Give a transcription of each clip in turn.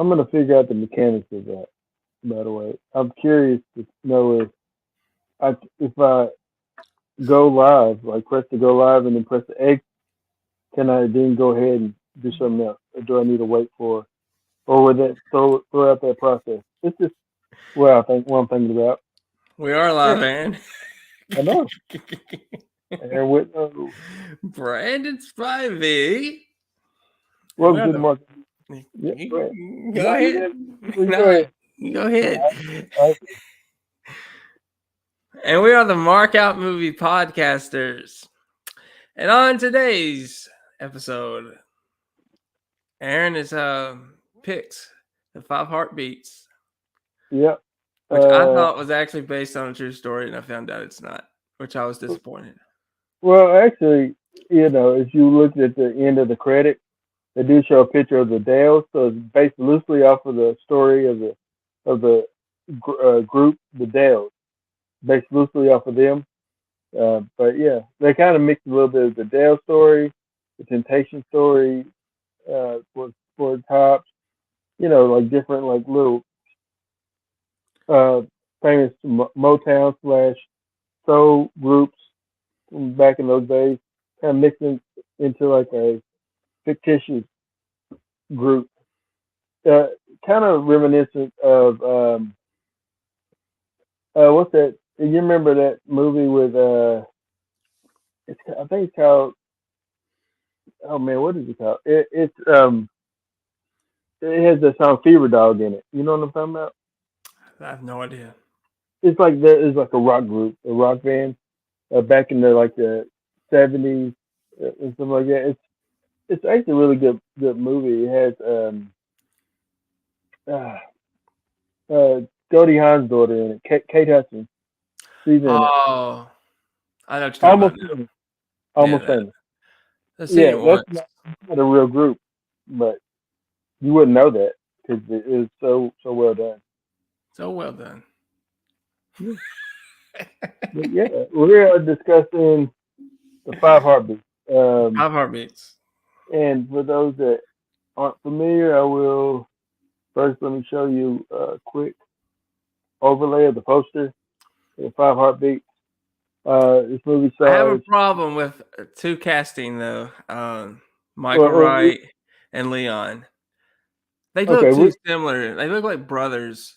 I'm gonna figure out the mechanics of that. By the way, I'm curious to know if I go live, like press the go live and then press the X, can I then go ahead and do something else, or do I need to wait for, or would that throw out that process? It's just what I'm thinking about. We are live, man. I know. And with Brandon Spivey. welcome to the market. Yeah, Go ahead. Go ahead. You go ahead. I- And we are the Markout Movie Podcasters. And on today's episode, Aaron is picks the 5 heartbeats. Yep. Which I thought was actually based on a true story, and I found out it's not, which I was disappointed. Well, actually, if you look at the end of the credit, they do show a picture of the Dales, so it's based loosely off of the story of the group, the Dales, based loosely off of them. But yeah, they kind of mixed a little bit of the Dale story, the Temptation story, for Tops, like different like little famous Motown / soul groups from back in those days, kind of mixing into like a fictitious group, kind of reminiscent of what's that? You remember that movie with I think it's called. Oh man, what is it called? It has the song Fever Dog in it. You know what I'm talking about? I have no idea. It's like a rock group, a rock band, back in the 70s, and something like that. It's actually a really good movie. It has Goldie Hawn's daughter in it, Kate Hudson. She's in it. Oh, I know what you're talking about now. Almost famous. I've seen it once. That's not a real group, but you wouldn't know that because it is so well done. So well done. But yeah, we're discussing the 5 heartbeats. 5 heartbeats. And for those that aren't familiar, I will first let me show you a quick overlay of the poster. The 5 heartbeats. This movie stars. I have a problem with 2 casting though. Michael Wright and Leon. They look too similar. They look like brothers,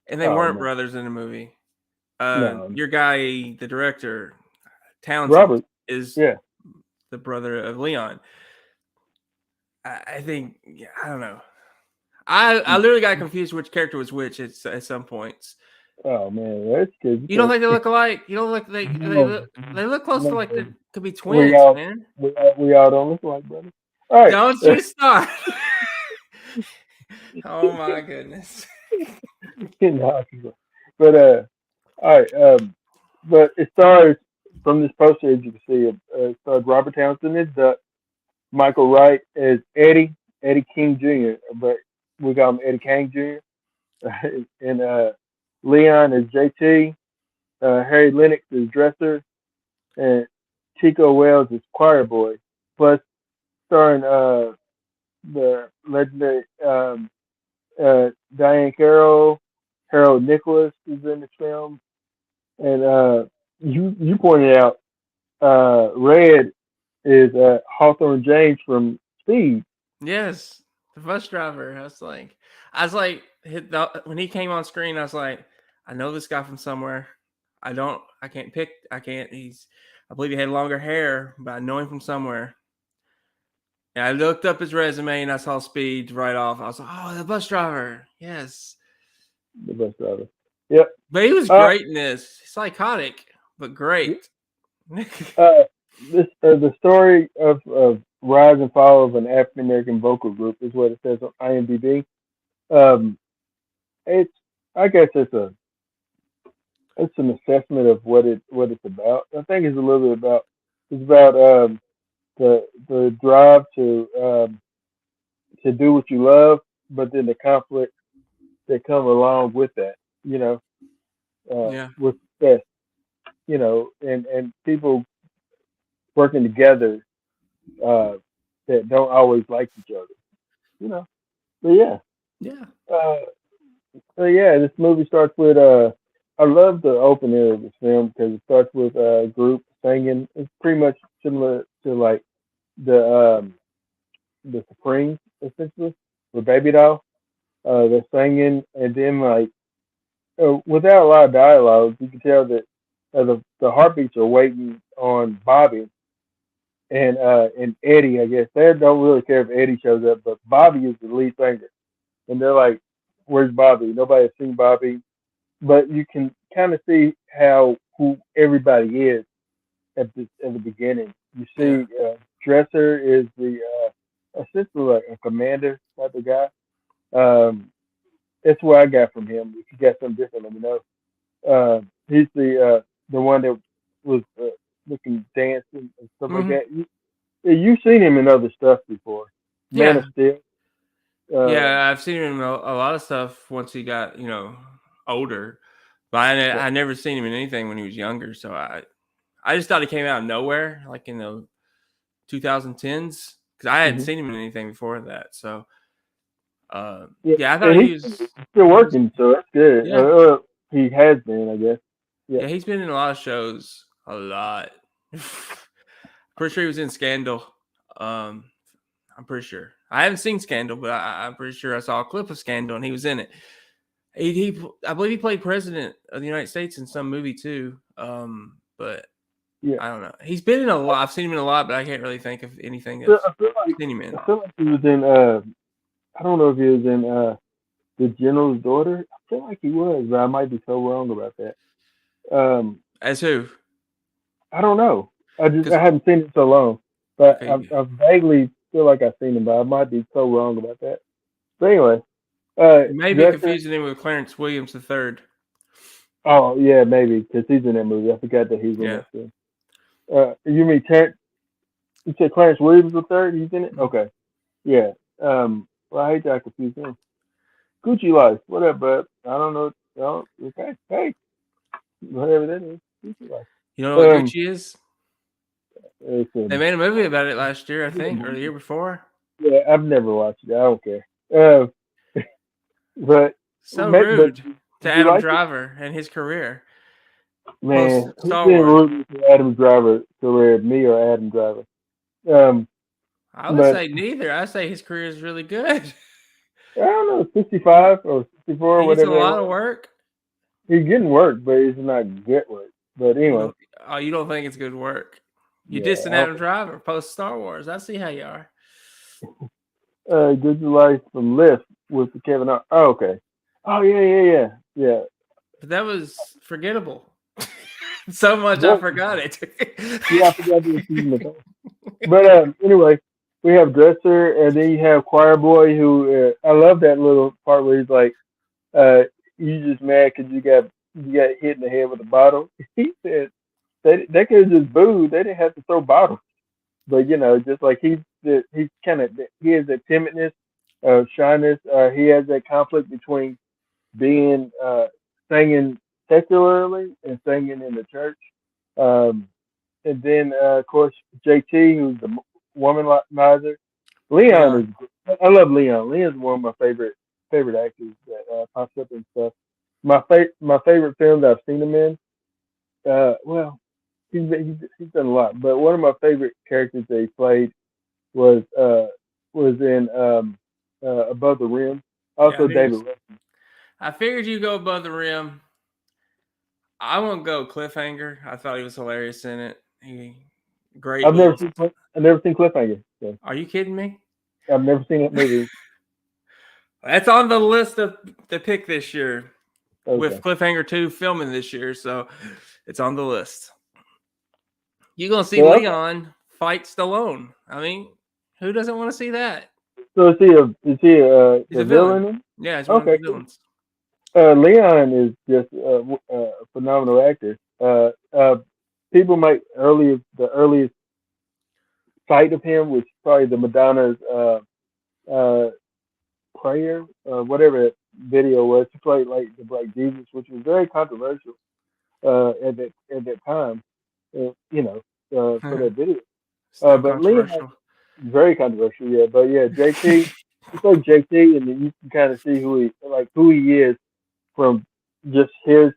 and they weren't brothers in the movie. No. Your guy, the director, Townsend, Robert, is the brother of Leon. I think, I don't know. I literally got confused which character was which at some points. Oh man, that's good. You don't think they look alike? You don't look they look close to like they could be twins, man. We all don't look alike, brother. All right. Don't you start. Oh my goodness. But all right. But it stars, from this poster, as you can see, it stars Robert Townsend as Duck, Michael Wright as Eddie King Jr., but we got him Eddie King Jr. And Leon as JT, Harry Lennox as Dresser, and Chico Wells as Choir Boy. Plus, starring the legendary Diane Carroll, Harold Nicholas is in the film, and you pointed out Red is Hawthorne James from Speed. Yes, the bus driver. I was like, when he came on screen, I was like, I know this guy from somewhere. I believe he had longer hair, but I know him from somewhere. And I looked up his resume and I saw Speed right off. I was like, oh, the bus driver. Yes. The bus driver. Yep. But he was great in this. Psychotic, but great. The story of rise and fall of an African American vocal group is what it says on IMDb. I guess it's an assessment of what it's about. I think it's a little bit about the drive to do what you love, but then the conflict that come along with that, with success, and people working together that don't always like each other, But yeah, Yeah. uh, so yeah, this movie starts with I love the opening of this film because it starts with a group singing. It's pretty much similar to like the the Supremes essentially, with Baby Doll. They're singing, and then like without a lot of dialogue, you can tell that the heartbeats are waiting on Bobby and Eddie. I guess they don't really care if Eddie shows up, but Bobby is the lead singer, and they're like, "Where's Bobby?" Nobody has seen Bobby, but you can kind of see how who everybody is at the beginning. You Yeah. see, Dresser is the essentially like a commander type of guy. Um, that's what I got from him. If you got something different, let me know. He's the one that was looking dancing and stuff like Hmm. that. You've seen him in other stuff before. Man Yeah. of Steel. Uh, Yeah. I've seen him in a lot of stuff once he got, older. But I never seen him in anything when he was younger. So I just thought he came out of nowhere, like in the 2010s, because I hadn't mhm. seen him in anything before that. So, Yeah, yeah, I thought and he he's was still he was working, so that's good. yeah. He has been, I guess. Yeah. Yeah, he's been in a lot of shows, a lot. Pretty sure he was in Scandal. Um, I'm pretty sure. I haven't seen Scandal, but I'm pretty sure I saw a clip of Scandal and he was in it. I believe he played president of the United States in some movie too. But Yeah. I don't know. He's been in a lot. I've seen him in a lot, but I can't really think of anything So that's I seen him in. feel like he was in. I don't know if he was in the General's Daughter. I feel like he was, but I might be so wrong about that. Um, As who? I don't know. I Because haven't seen it so long, but okay, I vaguely feel like I've seen him, but I might be so wrong about that. But anyway, you may be Dresser. confusing him with Clarence Williams III. Oh yeah, maybe because he's in that movie. I forgot that he's in Yeah. that film. You mean You said Clarence Williams the third? He's in it. Mhm. Okay. Yeah. Well, I hate that I confuse him. Gucci Life. What up, bud? I don't know. Oh, okay. Hey, whatever that is. Gucci Life. You know what Um, Gucci is? it's They made a movie about it last year, I think, or the year before. yeah, I've never watched it. I don't care. Uh, but So but rude to did you Adam like it? Driver and his career post Man, who's Star been Wars. rooting for Adam Driver career, me or Adam Driver? Um, I would but say neither. I say his career is really good. I don't know, He 65 or 64, he gets a whatever that lot of was. work. He's getting work, but it's not good work. But You anyway, don't you don't think it's good work. You yeah, dissing I Adam don't, Driver post Star Wars. I see how you are. Good Life from Lyft with the Kevin Hart. Oh, okay. Oh yeah. But that was forgettable. So much I What? forgot it. Yeah, I forgot the season of that. But anyway, we have Dresser, and then you have Choir Boy, who I love that little part where he's like, uh, "You just mad because you got hit in the head with a bottle." He said they could have just booed. They didn't have to throw bottles. But just like he's kind of he has that timidness, shyness. He has that conflict between being singing secularly and singing in the church. Um, and then of course JT, who's the womanizer. Leon Leon. is. I love Leon. Leon's one of my favorite actors that pops up and stuff. My favorite film that I've seen him in. Well, he's done a lot, but one of my favorite characters that he played was in Above the Rim. Yeah, I Also knew David. I figured you go above the rim. I won't go Cliffhanger. I thought he was hilarious in it. He great I've never little. seen I've never seen Cliffhanger. So Are you kidding me? I've never seen that movie. That's on the list of the pick this year. With Okay. Cliffhanger 2 filming this year, so it's on the list. You're gonna see So okay. Leon fight Stallone. I mean, who doesn't want to see that? So is he He's a a villain. villain? Yeah, he's one of the Okay, cool. villains. Leon is just a phenomenal actor. People might the earliest sight of him was probably the Madonna's uh, prayer, whatever that video was. She played like the Black Jesus, which was very controversial at that time. For that video. Still But Leon controversial. very controversial, yeah. But yeah, JT. it's like JT, and then you can kind of see who he is from just his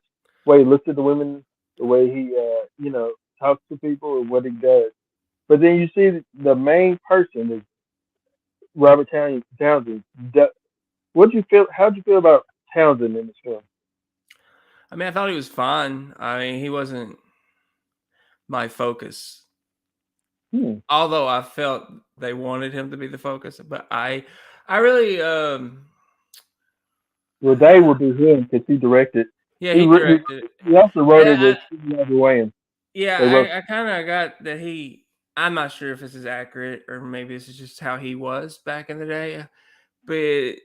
way he looks at the women, the way he talks to people, and what he does. But then you see the main person is Robert Townsend. What you feel? How'd you feel about Townsend in this film? I mean, I thought he was fine. I mean, he wasn't my focus. Hmm. Although I felt they wanted him to be the focus, but I really, Well, they would be him because he directed. yeah, He, he wr- directed it. he also wrote And it with Stephen Wayans. yeah, They wrote. I kind of got that he. I'm not sure if this is accurate or maybe this is just how he was back in the day, but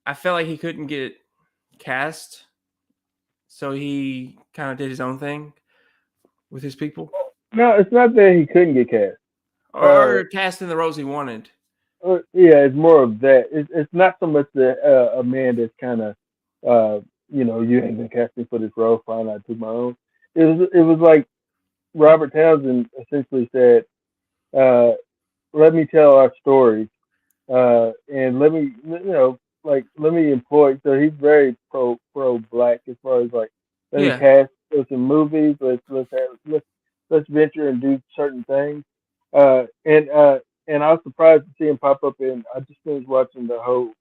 I felt like he couldn't get cast, so he kind of did his own thing with his people, No, it's not that he couldn't get cast. or cast in the roles he wanted. Yeah, it's more of that. It's not so much that a man that's kind of, you ain't been casting for this role, fine, I took my own. It was like Robert Townsend essentially said, uh, "Let me tell our stories, and let me, let me employ." So he's very pro black as far as like, let me Yeah, cast us in movies. Let's venture and do certain things. Uh, and uh, and I was surprised to see him pop up in. I just finished watching the whole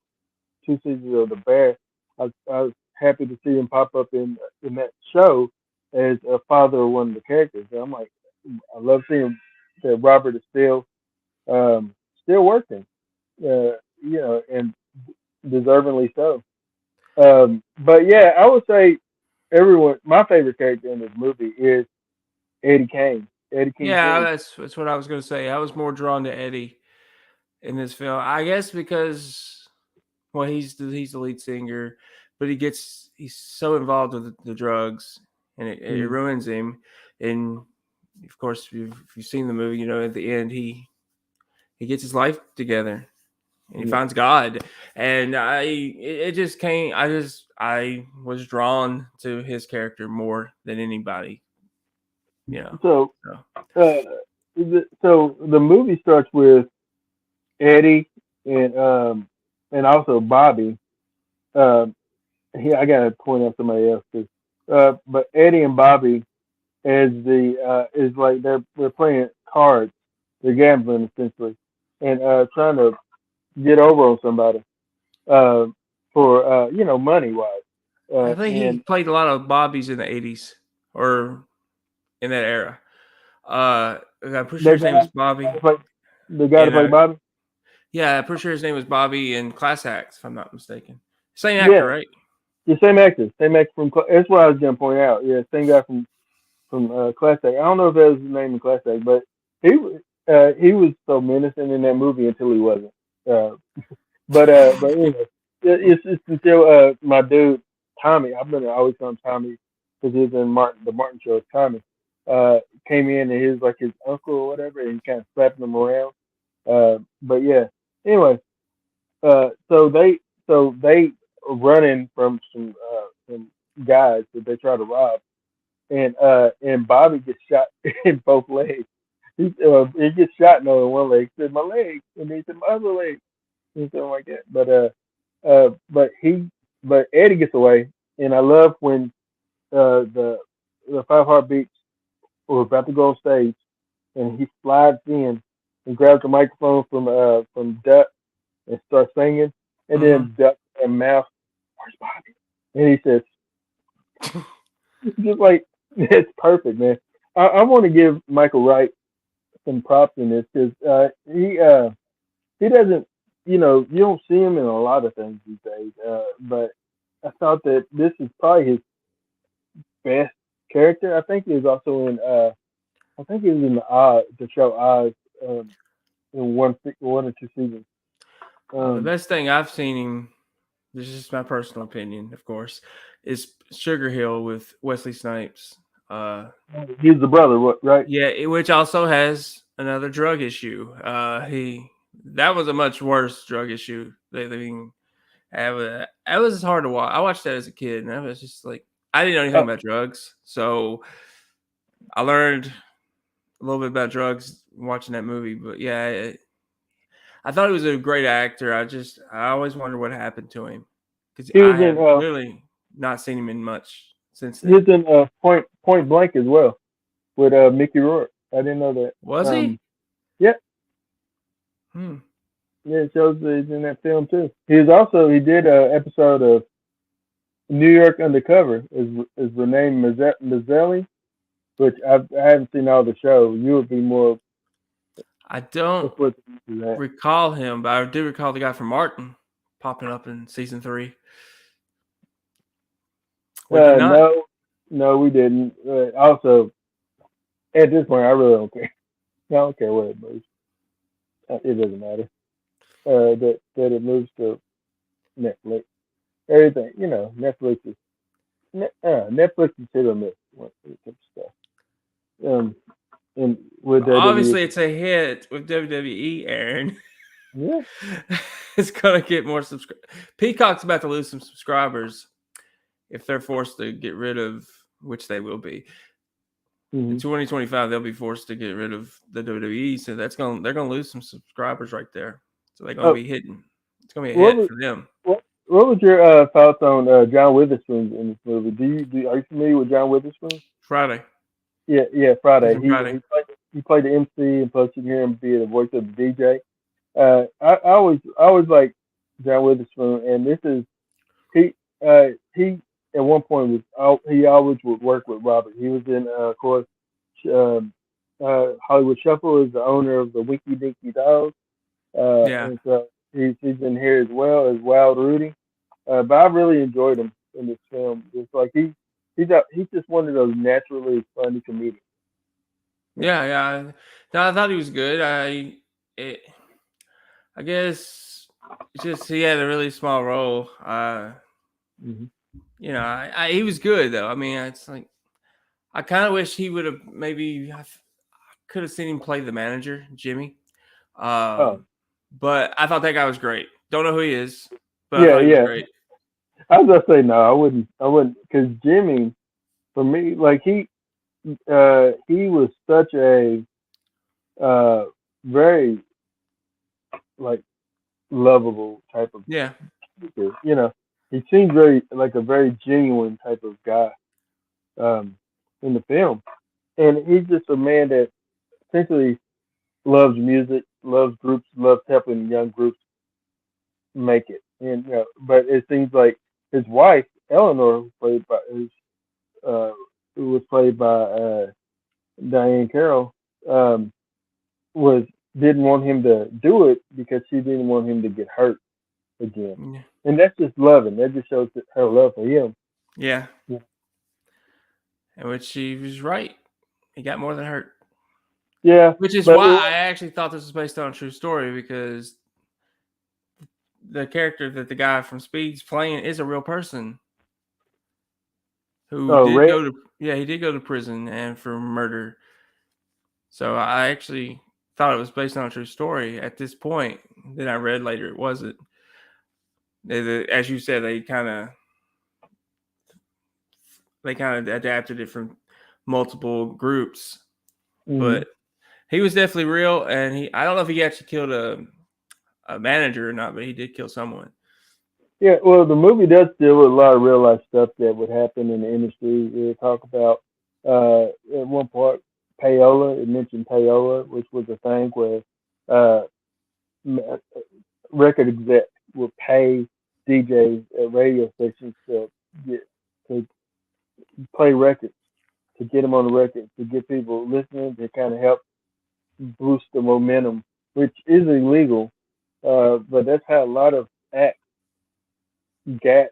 2 seasons of The Bear. I was happy to see him pop up in that show as a father of one of the characters. And I'm like, I love seeing that Robert is still working, and deservingly so. But yeah, I would say my favorite character in this movie is Eddie Kane, Eddie King yeah, Jr. that's what I was gonna say. I was more drawn to Eddie in this film, I guess, because well, he's the lead singer, but he's so involved with the drugs, and it Mm, ruins him. And of course, if you've seen the movie, you know at the end he gets his life together and he yeah. finds God. And it just came. I was drawn to his character more than anybody. You know. So, So uh, so the movie starts with Eddie and also Bobby. Um, I gotta point out somebody else too. But Eddie and Bobby is like they're playing cards. They're gambling essentially, and trying to get over on somebody uh, for money wise. I think he And played a lot of Bobbies in the '80s or in that era. I'm pretty sure the his name was guy, Bobby. play, the guy to And play Bobby, yeah, I'm pretty sure his name was Bobby in Class Acts, if I'm not mistaken. Same actor, yeah, right? the same actor from. That's what I was gonna point out. Yeah, same guy from Class Act. I don't know if that was his name in Class Act, but he was so menacing in that movie until he wasn't. Uh, but anyway, it's until my dude Tommy. I've been always calling him Tommy because he was in the Martin show. Tommy came in and he was like his uncle or whatever, and he kind of slapping him around. But yeah. Anyway, so they are running from some guys that they try to rob, and Bobby gets shot in both legs. He gets shot in one leg. He said my leg, and he said my other leg, and something like that. But Eddie gets away, and I love when the Five Heartbeats were about to go on stage, and he slides in and grabs the microphone from Duck and starts singing, and Mm-hmm. then Duck and mouth, where's Bobby? And he says, just like it's perfect, man. I want to give Michael Wright some props in this because he doesn't, you don't see him in a lot of things these days. But I thought that this is probably his best character. I think he was also in. I think he was in the show Oz, in one or two seasons. The Um, best thing I've seen him, this is just my personal opinion, of course, is Sugar Hill with Wesley Snipes. he's the brother, right? Yeah, which also has another drug issue. He that was a much worse drug issue. They mean, it was hard to watch. I watched that as a kid, and I was just like, I didn't know anything Uh, about drugs, so I learned a little bit about drugs watching that movie. But yeah, I thought he was a great actor. I always wonder what happened to him because He was I in have literally not seen him in much since he was then. in Point Blank as well with Mickey Rourke. I didn't know that. Was he? Yeah, Hmm. yeah, it shows that he's in that film too. He did an episode of New York Undercover is Renee Mazelli, which I haven't seen all the show. You would be more I don't equipped to do that. recall him, but I do recall the guy from Martin popping up in season 3. We did not. No, we didn't. Also, at this point, I really don't care. I don't care what it moves. It doesn't matter. That it moves to Netflix. Everything, Netflix is hit or miss when it comes to stuff. And with WWE, Obviously, it's a hit with WWE, Aaron. yeah. It's gonna get more subscribers. Peacock's about to lose some subscribers if they're forced to get rid of, which they will be. In 2025, they'll be forced to get rid of the WWE, so they're gonna lose some subscribers right there. So they're gonna be hitting. It's gonna be a hit for them. What was your thoughts on John Witherspoon in this movie? Are you familiar with John Witherspoon? Friday. Yeah, Friday. Friday. He played the MC, and plus you hear him be the voice of the DJ. I always like John Witherspoon, and this is he at one point he always would work with Robert. He was in of course Hollywood Shuffle is the owner of the Winky Dinky Dolls, Yeah. and so he's in here as well as Wild Rudy. But I really enjoyed him in this film. It's like he's just one of those naturally funny comedians. Yeah. No, I thought he was good. I guess it's just he had a really small role. He was good though. I mean, it's like I kind of wish he would have maybe I could have seen him play the manager, Jimmy. But I thought that guy was great. Don't know who he is, but I thought he was great. I was gonna say no, I wouldn't, because Jimmy, for me, like he was such a very like lovable type of speaker. He seemed very like a very genuine type of guy in the film, and he's just a man that essentially loves music, loves groups, loves helping young groups make it. And but it seems like his wife Eleanor, who was played by Diane Carroll, was didn't want him to do it because she didn't want him to get hurt again. Yeah. And that's just loving. That just shows her love for him. Yeah. And which she was right. He got more than hurt. Yeah. Which is why I actually thought this was based on a true story, because the character that the guy from Speed's playing is a real person who did go to prison and for murder. So I actually thought it was based on a true story at this point. Then I read later it wasn't. As you said, they kind of adapted it from multiple groups, but he was definitely real. And I don't know if he actually killed a manager or not, but he did kill someone. Yeah, well, the movie does deal with a lot of real life stuff that would happen in the industry. They talk about at one part payola. It mentioned payola, which was a thing where record execs would pay DJs at radio stations to play records, to get them on the record, to get people listening, to kind of help boost the momentum, which is illegal. But that's how a lot of acts got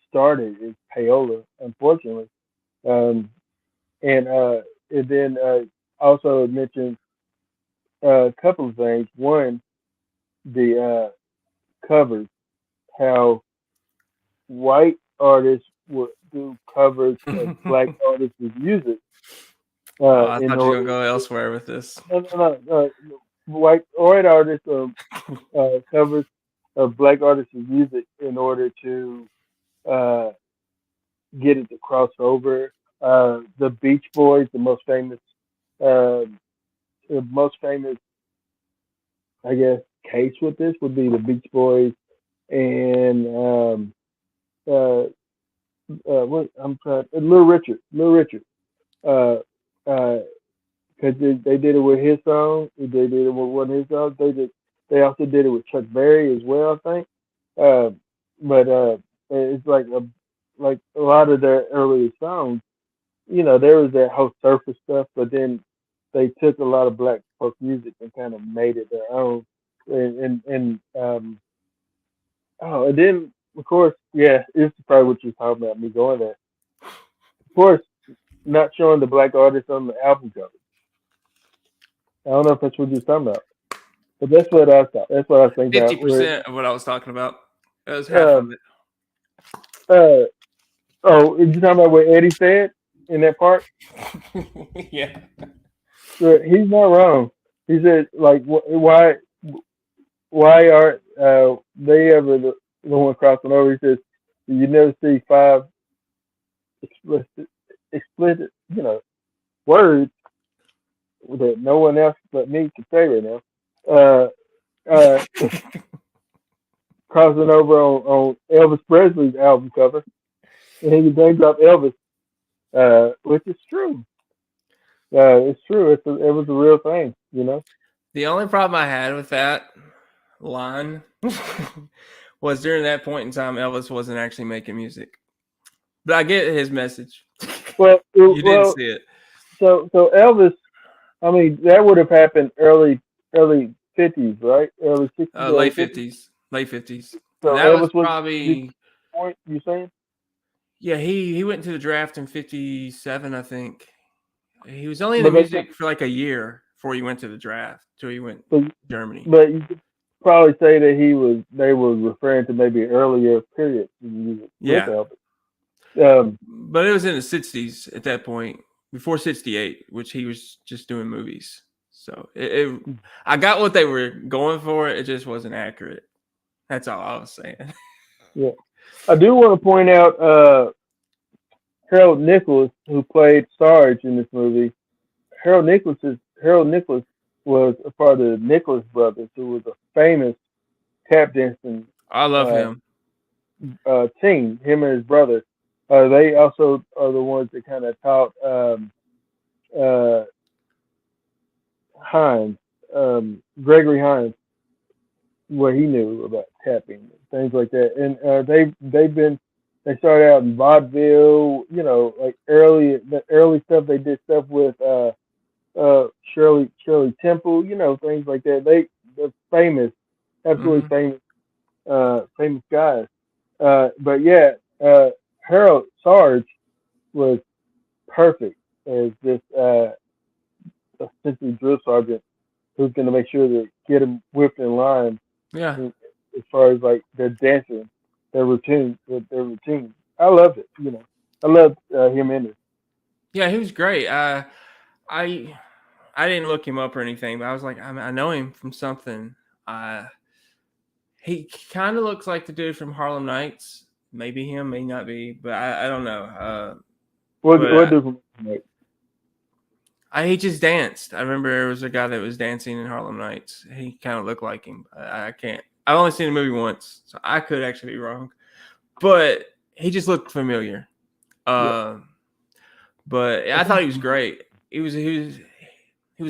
started, is payola, unfortunately. And then also it mentions a couple of things. One, the covers, how white artists would do covers of black artists' music. I thought you were going to go elsewhere with this. No. White artists covers of black artists' music in order to get it to cross over. The Beach Boys, the most famous, I guess, case with this would be the Beach Boys and uh, what I'm trying, Little Richard, uh, uh, because they did it with his song, they did it with one of his songs. They also did it with Chuck Berry as well, I think. Uh, but it's like a lot of their earlier songs. There was that whole surface stuff, but then they took a lot of black folk music and kind of made it their own. And oh, and then of course, yeah, this is probably what you're talking about. Me going there, of course, not showing the black artists on the album cover. I don't know if that's what you're talking about, but that's what I thought. That's what I was thinking about. Where 50% of what I was talking about. That was half of um it. uh oh, is you talking about what Eddie said in that part? Yeah. He's not wrong. He said like why aren't they ever the one crossing over? He says you never see five explicit words that no one else but me can say right now. Uh, uh, Crossing over on Elvis Presley's album cover, and he name drop Elvis, which is true. It's true. It was a real thing. The only problem I had with that line was during that point in time, Elvis wasn't actually making music. But I get his message. Well, You didn't see it. So Elvis, I mean, that would have happened early 50s, right? Early 60s, early Late 50s. 50s. Late 50s. So That was Elvis was the probably, point you saying? yeah, he went to the draft in 57, I think. He was only in the But they said, music for like a year before he went to the draft, till he went but, to Germany. but you could probably say that they were referring to maybe an earlier period in music with Yeah. Elvis. But it was in the 60s at that point, before 68, which he was just doing movies. So I got what they were going for. It just wasn't accurate. That's all I was saying. Yeah, I do want to point out Harold Nichols, who played Sarge in this movie. Harold Nichols was a part of the Nicholas brothers, who was a famous tap dancing I love uh, him. team. Him and his brother. They also are the ones that kind of taught uh, Hines, Gregory Hines, what he knew about tapping and things like that. And they started out in vaudeville, like the early stuff. They did stuff with Shirley Temple, things like that. They're famous, absolutely Hmm. famous guys. But yeah, Harold Sarge was perfect as this essentially drill sergeant who's going to make sure to get them whipped in line Yeah. as far as like their dancing, their routine. I loved it. I loved him in it. Yeah, he was great. I I didn't look him up or anything, but I was like, I know him from something. Uh, he kind of looks like the dude from Harlem Nights. Maybe him, may not be, but I don't know. What But do like? he just danced. I remember there was a guy that was dancing in Harlem Nights. He kind of looked like him. I can't. I've only seen the movie once, so I could actually be wrong. But he just looked familiar. Yeah. But I thought he was great. He was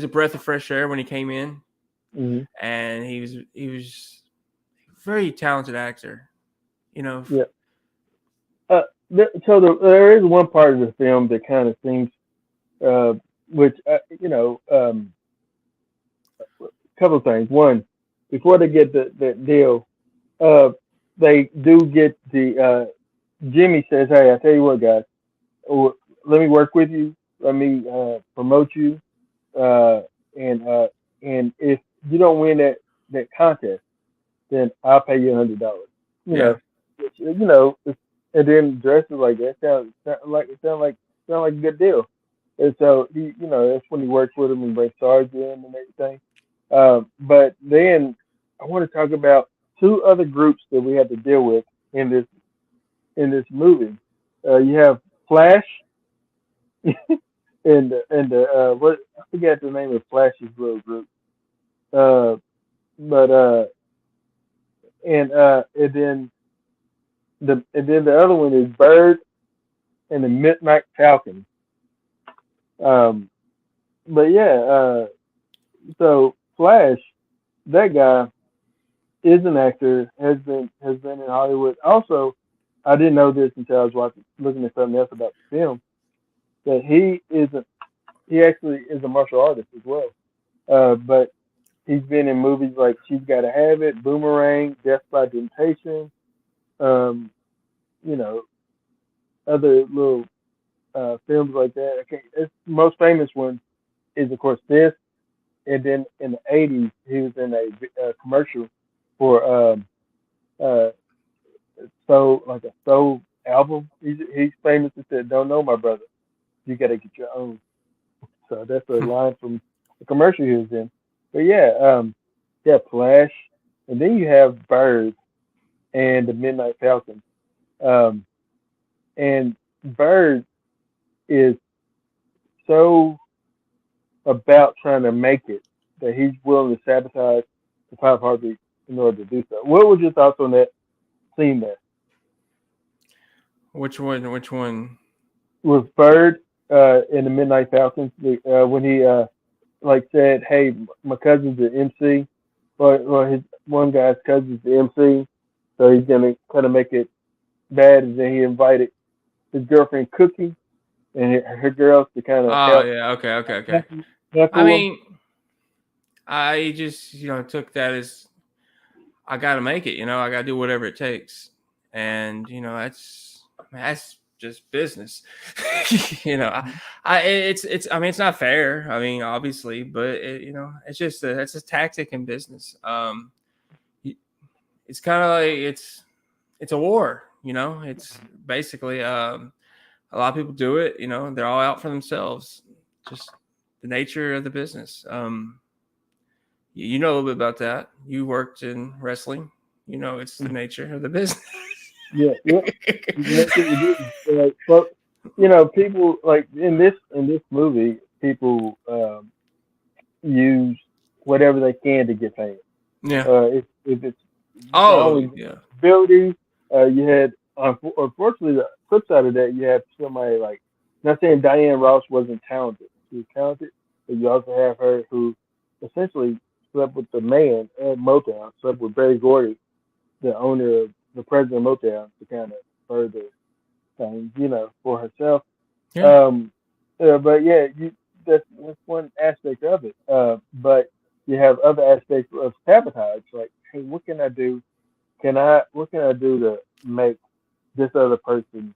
a breath of fresh air when he came in, Hmm. and he was a very talented actor. You know, Yeah. There is one part of the film that kind of seems, uh, which a couple of things. One, before they get that deal, uh, they do get the Jimmy says, "Hey, I tell you what, guys, oh, let me work with you. Let me promote you, uh, and uh, and if you don't win that contest, then I'll pay you $100. You yeah, know, and then dresses like that sound like a good deal. And so that's when he works with him and brings Sarge in and everything. But then I want to talk about two other groups that we had to deal with in this movie. You have Flash and what I forget the name of Flash's little group. Uh, but and then the other one is Bird and the Midnight Falcon. Um, but yeah, so Flash, that guy is an actor, has been in Hollywood. Also, I didn't know this until I was looking at something else about the film that he actually is a martial artist as well. But he's been in movies like She's Gotta Have It, Boomerang, Death by Temptation, um, you know, other little films like that. It's the most famous one is of course this, and then in the '80s he was in a commercial for uh, like a soul album. He's famous and said, "Don't know my brother, you got to get your own." So that's a line from the commercial he was in. But yeah, yeah, Flash, and then you have Bird and the Midnight Falcon. Um, and Bird is so about trying to make it that he's willing to sabotage the Five Heartbeats in order to do so. What was your thoughts on that scene there? Which one? Which one? With Bird in the Midnight Falcons, when he like said, "Hey, my cousin's an MC," or his one guy's cousin's the MC, so he's gonna kind of make it bad, and then he invited his girlfriend Cookie and her girls to kind of Oh help yeah. Okay. I tackle him. mean, I just took that as I got to make it. I got to do whatever it takes, and that's just business. It's I mean it's not fair. I mean obviously, but it's just that's a tactic in business. It's kind of like it's a war. It's basically a lot of people do it. They're all out for themselves. Just the nature of the business. You know a little bit about that. You worked in wrestling. It's the nature of the business. Yeah, yeah. But people like in this movie, people use whatever they can to get famous. Yeah. If it's not Oh, only yeah. ability, you had unfortunately the flip side of that, you have somebody like, not saying Diane Ross wasn't talented. She was talented, but you also have her who essentially slept with the man at Motown, slept with Barry Gordy, the owner of the president of Motown, to kind of further things, for herself. Yeah. But yeah, that's one aspect of it. But you have other aspects of sabotage, like, hey, what can I do? What can I do to make this other person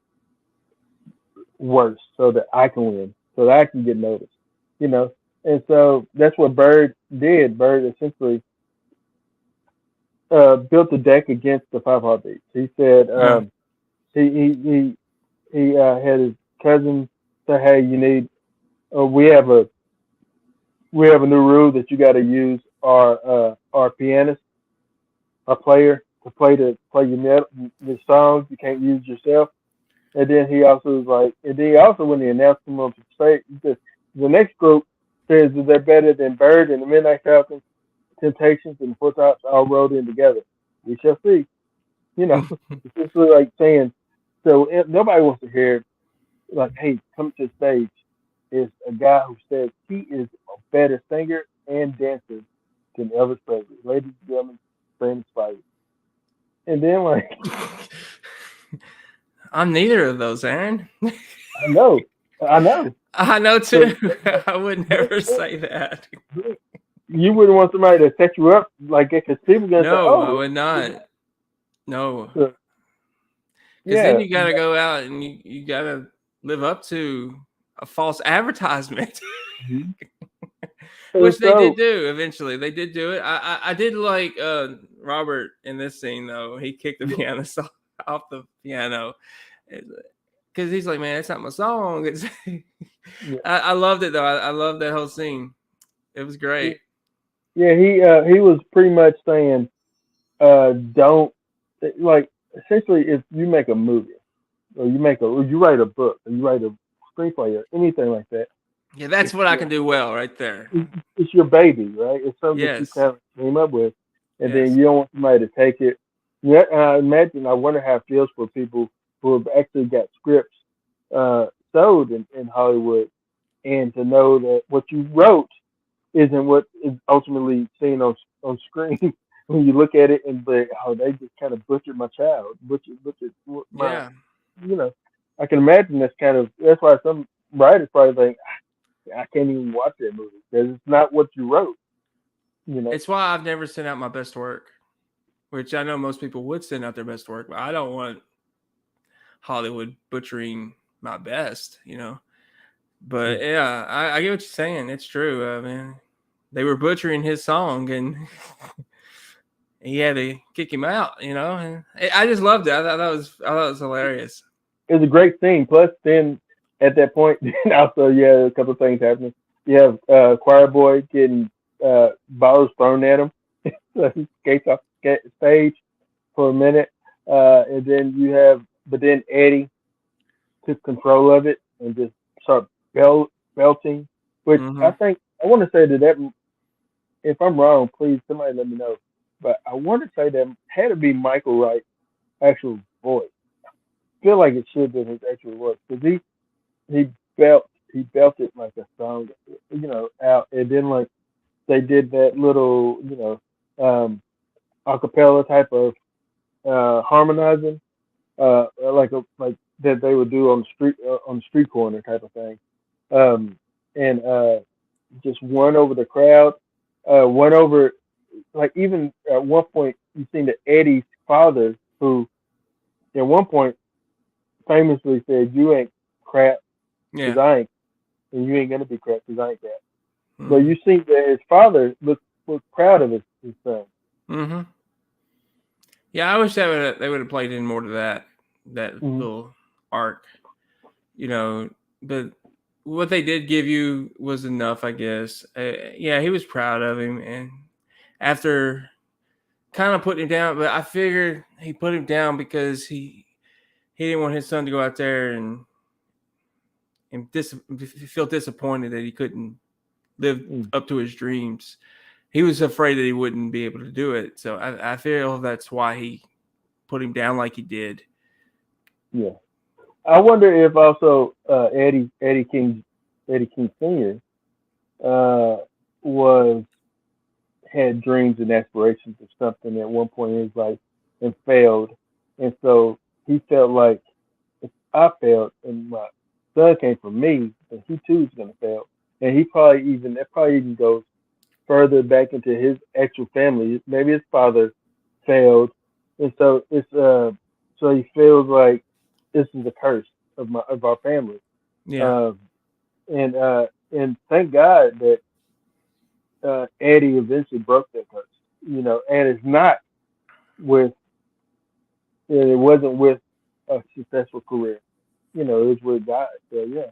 worse so that I can win, so that I can get noticed, you know? And so that's what Bird did. Bird essentially built a deck against the Five Heartbeats. He said Yeah. he had his cousin say, "Hey, you need we have a new rule that you got to use our pianist, our player, to play your songs. You can't use yourself." And then he also was like, and then he also, when he announced him on the stage, he said, the next group says that they're better than Bird and the Midnight Falcons, Temptations, and the Four Tops all rolled in together. We shall see. It's just like saying, so nobody wants to hear, like, hey, come to the stage. Is a guy who says he is a better singer and dancer than Elvis Presley. Ladies and gentlemen, Brandon Spivey. And then, like, I'm neither of those, Aaron. I know. I know too. So, I would never say that. you wouldn't want somebody to set you up like that, because people are gonna say, No, "Oh, I would not. No, so, because then yeah, you got to go out and you got to live up to a false advertisement, mm-hmm. which they so did do eventually. They did do it. I did like Robert in this scene though. He kicked the piano off the piano because he's like, man, that's not my song. It's yeah. I loved it though. I loved that whole scene. It was great. Yeah, he was pretty much saying, don't, like, essentially, if you make a movie or you write a book or you write a screenplay or anything like that, Yeah, that's what I can do well right there. it's your baby, right? It's something that you Yes. kind of came up with. and then you don't want somebody to take it. Yeah, I wonder how it feels for people who have actually got scripts sold in Hollywood, and to know that what you wrote isn't what is ultimately seen on screen. When you look at it and be, oh, they just kind of butchered my child, butchered my, Yeah. you know. I can imagine that's why some writers probably think I can't even watch that movie because it's not what you wrote. It's why I've never sent out my best work, which I know most people would send out their best work, but I don't want Hollywood butchering my best, But yeah, I get what you're saying. It's true. Man, they were butchering his song, and he had to kick him out. And I just loved it. I thought it was hilarious. It was a great scene. Plus, then at that point, also a couple of things happening. You have choir boy getting bottles thrown at him, so he skates off the stage for a minute, and then but then Eddie took control of it and just started belting. Which I think I want to say that if I'm wrong, please somebody let me know. But I want to say that had to be Michael Wright's actual voice. I feel like it should have been his actual voice because he belted like a song, out, and then like they did that little, acapella type of harmonizing, like that they would do on the street corner type of thing, and just won over the crowd, won over like even at one point you seen that Eddie's father, who at one point famously said, "You ain't crap, because I ain't, and you ain't gonna be crap because I ain't crap." But you see that his father was proud of his son. Mm-hmm. Yeah, I wish they would have played in more to that little arc, But what they did give you was enough, I guess. He was proud of him, and after kind of putting him down, but I figured he put him down because he didn't want his son to go out there and feel disappointed that he couldn't live up to his dreams. He was afraid that he wouldn't be able to do it. So I feel that's why he put him down like he did. Yeah. I wonder if also Eddie King Sr. Was had dreams and aspirations of something at one point in his life and failed, and so he felt like if I failed and my son came from me, then he too is going to fail, and that probably even goes further back into his actual family. Maybe his father failed, and so so he feels like this is a curse of our family. Yeah. And thank God that Eddie eventually broke that curse. And it's not with it wasn't with a successful career. It was with God. So yeah.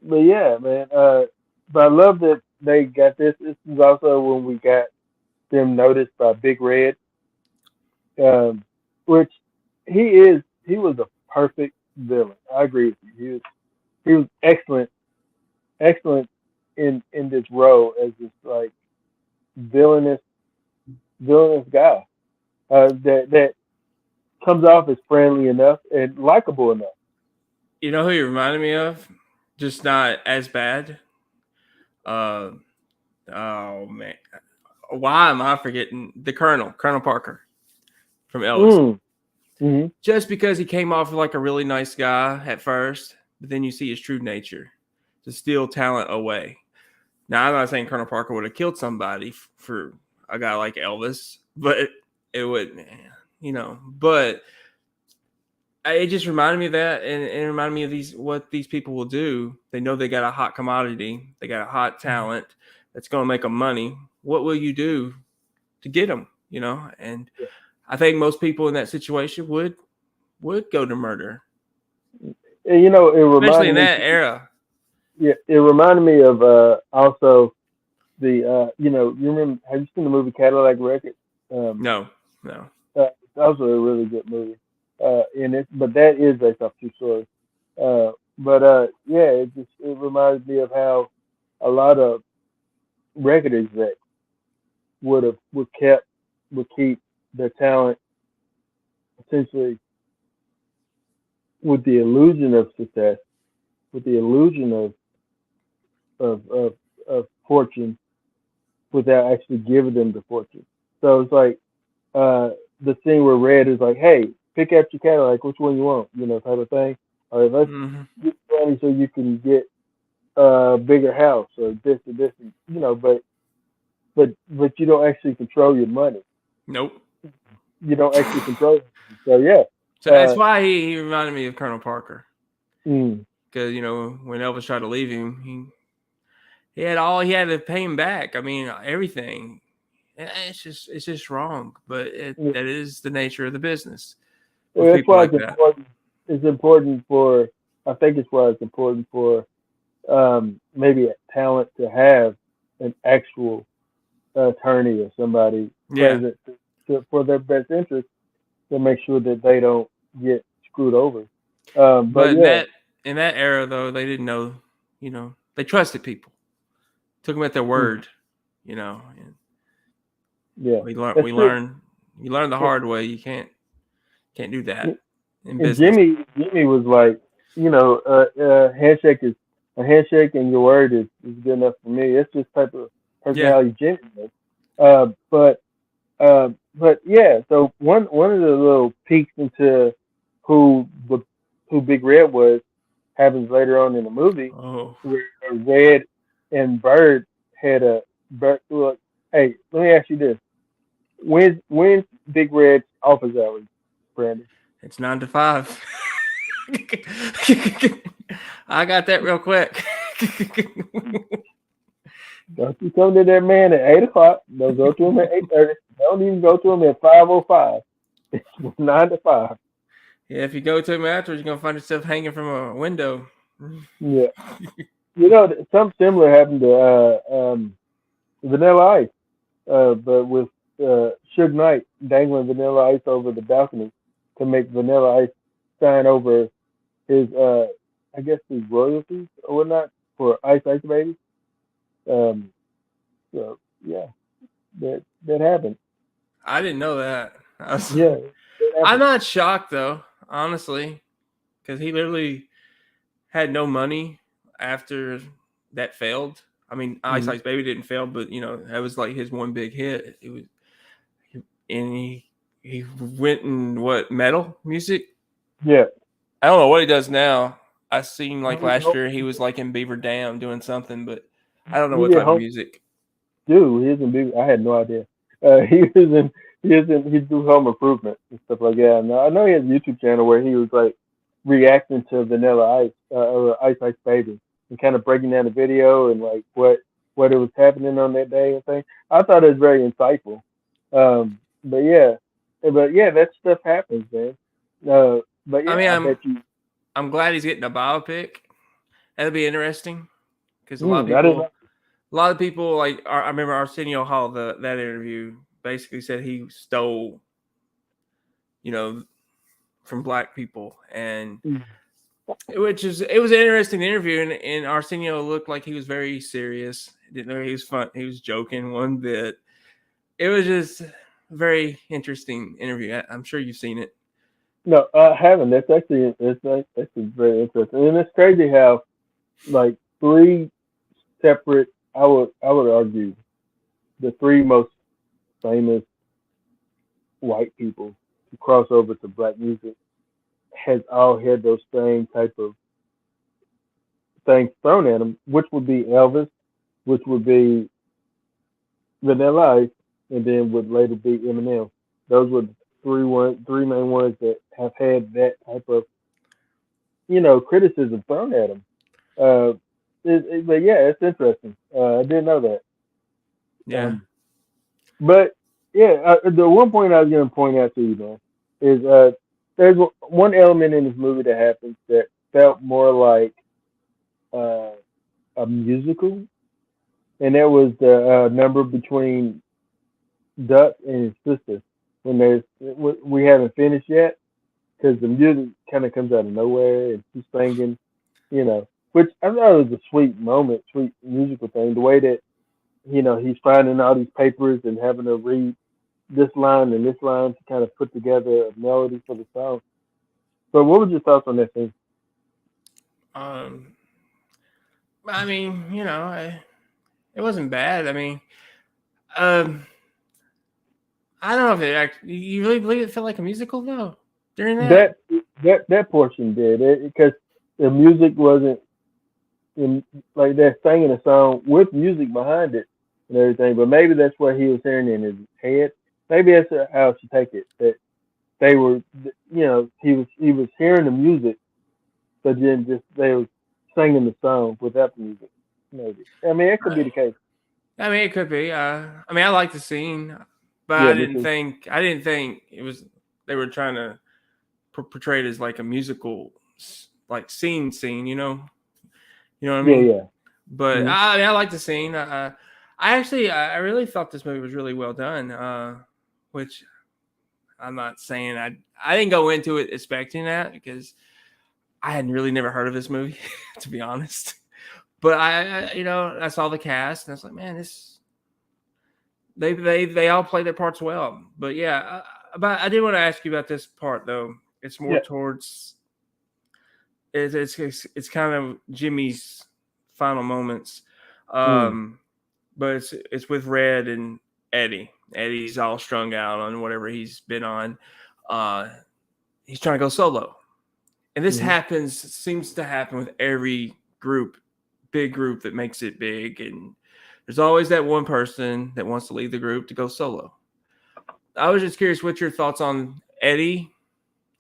But yeah, man. But I love that they got this. This is also when we got them noticed by Big Red, which he was a perfect villain. I agree with you. He was excellent in this role as this like villainous guy that comes off as friendly enough and likable enough. You know who he reminded me of? Just not as bad. Oh man, why am I forgetting the Colonel Parker from Elvis? Mm-hmm. Just because he came off like a really nice guy at first, but then you see his true nature to steal talent away. Now, I'm not saying Colonel Parker would have killed somebody for a guy like Elvis, but it would, But it just reminded me of that, and it reminded me of what these people will do. They know they got a hot commodity, they got a hot talent that's going to make them money. What will you do to get them? And I think most people in that situation would go to murder. And, it reminded especially in that era. Yeah, it reminded me of also the you remember? Have you seen the movie Cadillac Records? No. That was a really good movie. But that is based off true stories. It reminds me of how a lot of record execs would keep their talent essentially with the illusion of success, with the illusion of of, of fortune, without actually giving them the fortune. So it's like the scene where Red is like, "Hey, pick out your Cadillac, which one you want," type of thing. All right, let's Mm-hmm. get money so you can get a bigger house or this or this, but you don't actually control your money. Nope. You don't actually control it. So yeah. So that's why he reminded me of Colonel Parker. Mm, Because when Elvis tried to leave him, he had to pay him back. I mean, everything. It's just wrong. But yeah. that is the nature of the business with That's people why like it's that. important. It's important for. I think it's why it's important for maybe a talent to have an actual attorney or somebody Yeah. present for their best interest to make sure that they don't get screwed over. But But yeah, in that era, though, they didn't know. They trusted people, took them at their mm, word. And yeah, we learn. that's We true. learn. You learn the hard way. You can't do that in And business. Jimmy was like, handshake is a handshake, and your word is good enough for me. It's just type of Yeah. personality Jimmy is. Uh, but but yeah. So one of the little peeks into who the who Big Red was happens later on in the movie, Oh. where Red and Bird had a Bird. Look, hey, let me ask you this: when's Big Red's office hours, Brandon? It's 9 to 5. I got that real quick. Don't you come to that man at 8 o'clock. Don't go to him at 8:30. Don't even go to him at 5:05. It's 9 to 5. Yeah, if you go to him afterwards, you're gonna find yourself hanging from a window. Yeah, something similar happened to Vanilla Ice, but with Suge Knight dangling Vanilla Ice over the balcony to make Vanilla Ice sign over his, I guess, his royalties or whatnot for Ice Ice Baby. Um, so yeah, that happened. I didn't know that. Yeah, that I'm happened. not shocked though, honestly, because he literally had no money after that failed. I mean, Ice Mhm. Ice Baby didn't fail, but that was like his one big hit. It was, and he went in metal music. Yeah. I don't know what he does now. I seen like He, last year he was like in Beaver Dam doing something, but I don't know he what did type of home. music. Dude, he is in big. I had no idea. He do home improvement and stuff like that. And I know he has a YouTube channel where he was like reacting to Vanilla Ice or Ice Ice Baby and kind of breaking down the video and like what it was happening on that day and thing. I thought it was very insightful. But yeah, that stuff happens, man. But I yeah, mean, I bet you. I'm glad he's getting a biopic. That'd be interesting because a lot of I didn't know. people, like I remember Arsenio Hall, that interview basically said he stole, from black people, and Mm. it was an interesting interview, and Arsenio looked like he was very serious. Didn't know he was fun. He was joking one bit. It was just a very interesting interview. I'm sure you've seen it. No, I haven't. That's very interesting, and it's crazy how like three separate. I would argue the three most famous white people to cross over to black music has all had those same type of things thrown at them, which would be Elvis, which would be Vanilla Ice, and then would later be Eminem. Those were the three main ones that have had that type of criticism thrown at them. Uh, but yeah, it's interesting. I didn't know that. Yeah. Um, but yeah, the one point I was going to point out to you, man, is there's one element in this movie that happens that felt more like uh, a musical, and that was the number between Duck and his sister when we haven't finished yet because the music kind of comes out of nowhere and she's singing, which I thought was a sweet moment, sweet musical thing. The way that he's finding all these papers and having to read this line and this line to kind of put together a melody for the song. So, what was your thoughts on that thing? Um, I mean, it wasn't bad. I mean, um, I don't know if it actually. You really believe it felt like a musical though during that? That portion did because the music wasn't like they're singing a song with music behind it and everything. But maybe that's what he was hearing in his head. Maybe that's how I should take it. That they were, he was hearing the music, but then just they were singing the song without the music. Maybe. I mean, it could be the case. I mean, it could be. I mean, I like the scene, but Yeah, I me didn't too. think it was. They were trying to portray it as like a musical, like scene. You know what I Yeah, mean? yeah. But Mm-hmm. I like the scene. I really thought this movie was really well done. Which I'm not saying I didn't go into it expecting that because I hadn't really never heard of this movie, to be honest. But I saw the cast and I was like, man, they all play their parts well. But yeah, I did want to ask you about this part though. It's more Yeah. towards it's kind of Jimmy's final moments. Mm. But it's with Red and Eddie. Eddie's all strung out on whatever he's been on. Uh, he's trying to go solo, and this Mm-hmm. seems to happen with every big group that makes it big. And there's always that one person that wants to leave the group to go solo. I was just curious, what's your thoughts on Eddie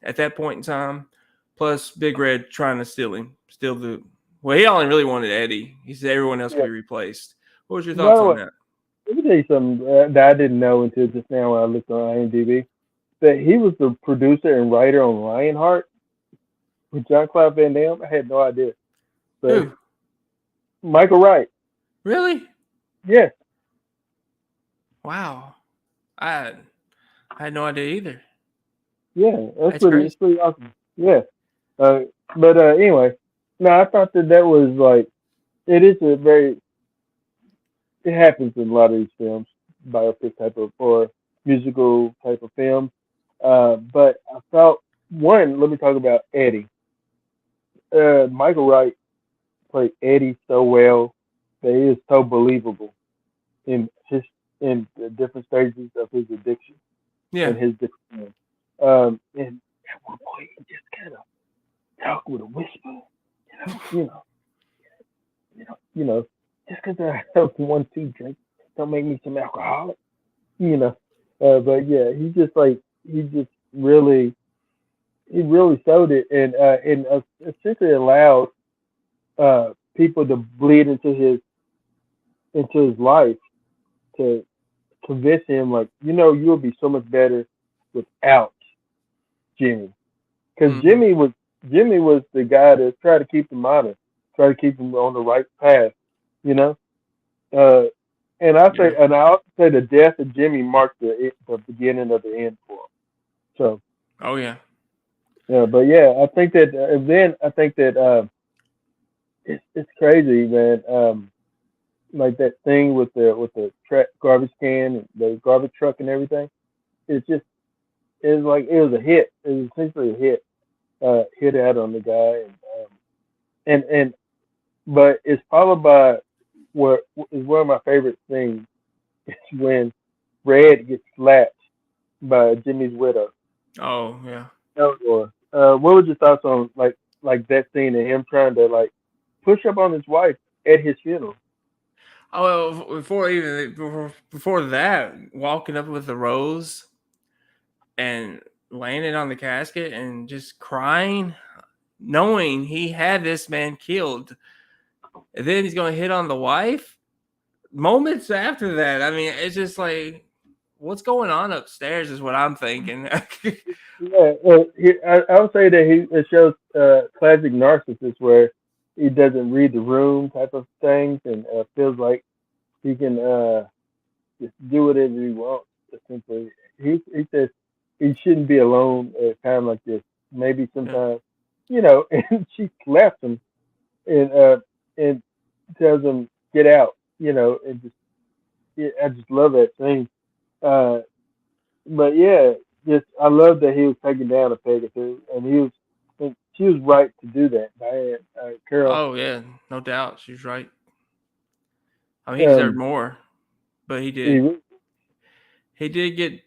at that point in time, plus Big Red trying to steal the. Well, he only really wanted Eddie. He said everyone else could Yeah. be replaced. What was your By thoughts the on way, that? let me tell you something that I didn't know until just now when I looked on IMDb. That he was the producer and writer on Lionheart with John Claude Van Damme. I had no idea. But Who? Michael Wright. Really? Yes. Wow. I I had no idea either. Yeah. That's That's pretty. It's crazy. pretty awesome. Yeah. But anyway, no, I thought that was like it is a very. It happens in a lot of these films, biopic type of or musical type of films. But I felt one. Let me talk about Eddie. Michael Wright played Eddie so well that he is so believable in his in the different stages of his addiction Yeah. and his different. And at one point, he just kind of talk with a whisper, you know, you know, just because I have one tea drink, don't make me some alcoholic, you know. But yeah, he just really he really showed it and essentially allowed people to bleed into his life to convince him like you'll be so much better without Jimmy because Mm-hmm. Jimmy was the guy that tried to keep him honest, try to keep him on the right path, you know. Uh, Yeah. and I also say the death of Jimmy marked the beginning of the end for him. So Oh yeah. yeah, but yeah, I think that then I think that it's crazy, man. Like that thing with the garbage can, and the garbage truck, and everything. It's just it was a hit. It was essentially a hit out on the guy, and but it's followed by what is one of my favorite things is when Red gets slapped by Jimmy's widow. Oh yeah. Or what was your thoughts on like that scene and him trying to like push up on his wife at his funeral? Oh well, before that, walking up with the rose and laying it on the casket and just crying, knowing he had this man killed, and then he's going to hit on the wife. Moments after that, I mean, it's just like, what's going on upstairs is what I'm thinking. Yeah, I would say that it shows classic narcissist where he doesn't read the room type of things and feels like he can just do whatever he wants. Essentially, he says he shouldn't be alone at a time like this. Maybe Yeah. sometimes, and she slaps him and and tells him get out, and just I just love that scene. But yeah, just I love that he was taken down a peg or two, and and she was right to do that, Diane Carol. Oh yeah, no doubt, she's right. I mean, he deserved Um, more, but he did. he, He did get,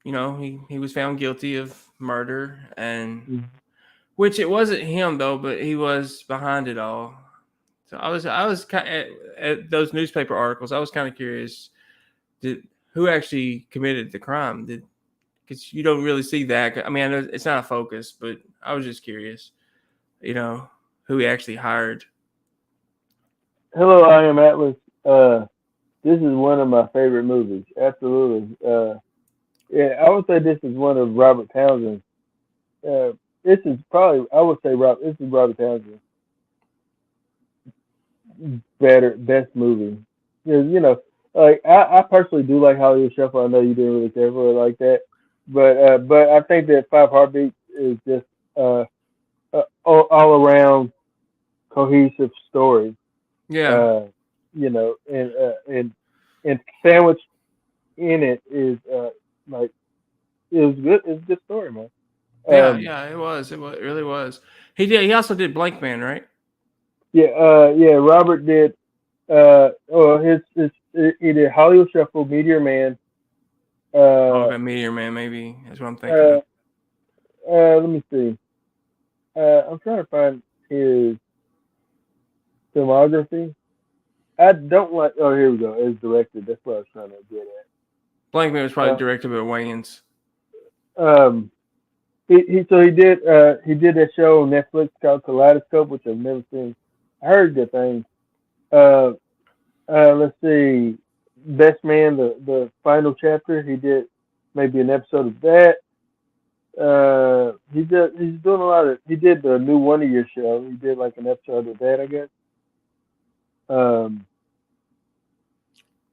he was found guilty of murder, and which it wasn't him though, but he was behind it all. So I was kind at those newspaper articles. I was kind of curious, did who actually committed the crime? Because you don't really see that. I mean, I know it's not a focus, but I was just curious, who he actually hired. Hello, I am Atlas. This is one of my favorite movies. Absolutely. Yeah, I would say this is one of Robert Townsend's. This is probably I would say this is Robert Townsend's best movie. Because like I personally do like Hollywood Shuffle. I know you didn't really care for it like that, but I think that Five Heartbeats is just all around cohesive story. Yeah, And sandwiched in it is like it was good. It's a good story, man. yeah, Um, yeah. It was. It really was. He did. He also did Blank Man, right? yeah. Robert did. He did Hollywood Shuffle, Meteor Man. Oh, Uh, okay, Meteor Man. Maybe that's what I'm thinking uh, of. Let me see. I'm trying to find his filmography. I don't like. Oh, here we go. It's directed. That's what I was trying to get Blank Man was at. probably directed by Wayans. Um, he did that show on Netflix called Kaleidoscope, which I've never seen. I heard good things. Uh, let's see, Best Man, the final chapter. He did maybe an episode of that. He's doing a lot of. He did the new Wonder Year show. He did like an episode of that, I guess. Um,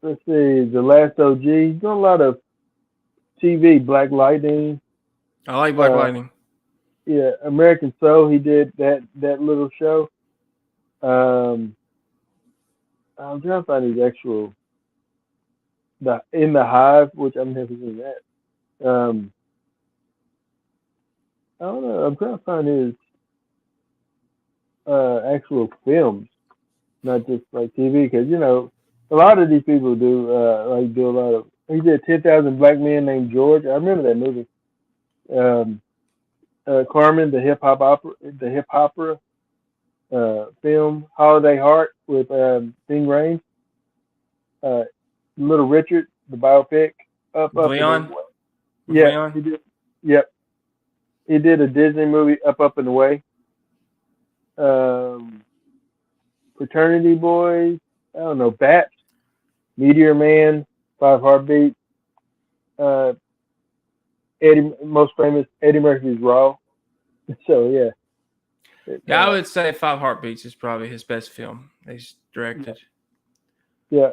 let's see, The Last OG. He's doing a lot of TV, Black Lightning. I like Black Uh, Lightning. yeah, American Soul. He did that little show. Um, I'm trying to find his actual the In the Hive, which I've never seen that. I don't know. I'm trying to find his actual films, not just like TV, because a lot of these people do a lot of. He did 10,000 Black Men Named George. I remember that movie. Um, Carmen, the hip opera film, Holiday Heart with Bing Rames. Little Richard, the biopic, up and Leon. away. With Yeah, Leon. he did. Yep, he did a Disney movie, Up and Away. Um, Fraternity Boys. I don't know, Bats, Meteor Man, Five Heartbeats. Uh, most famous Eddie Murphy's Raw. So yeah, Yeah, I would say Five Heartbeats is probably his best film he's directed. yeah.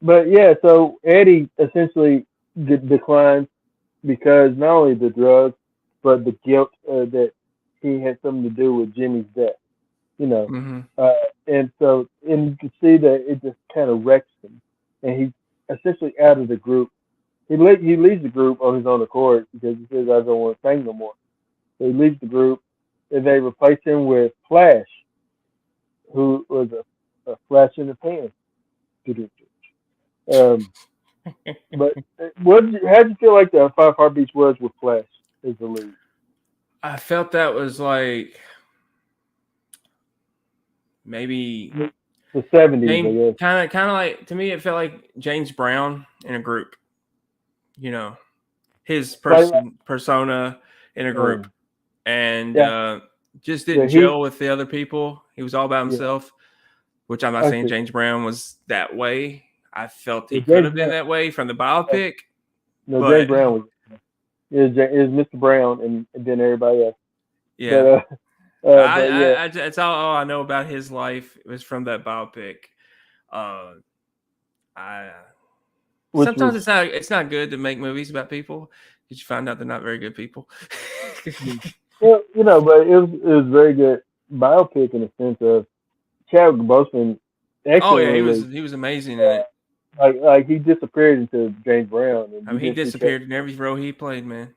But yeah, so Eddie essentially declines because not only the drugs, but the guilt that he had something to do with Jimmy's death. Mm-hmm. And you can see that it just kind of wrecks him, and he's essentially out of the group. He leaves the group on his own accord because he says, "I don't want to sing no more." So he leaves the group, and they replace him with Flash, who was a flash in the pan. But how'd you feel like the Five Heartbeats was with Flash as the lead? I felt that was like maybe the 70s, I guess. Kind of like, to me, it felt like James Brown in a group. His persona in a group, and just didn't gel with the other people. He was all about himself, which I'm not saying James Brown was that way. I felt he could have been that way from the biopic. No, James Brown was Mr. Brown, and then everybody else. Yeah. That's all I know about his life. It was from that biopic. Sometimes it's not good to make movies about people because you find out they're not very good people. Well, but it was very good biopic in the sense of Chadwick Boseman. Oh yeah, he was amazing in it. like he disappeared into James Brown, and I you mean, he didn't see Chuck. disappeared in every role he played, man.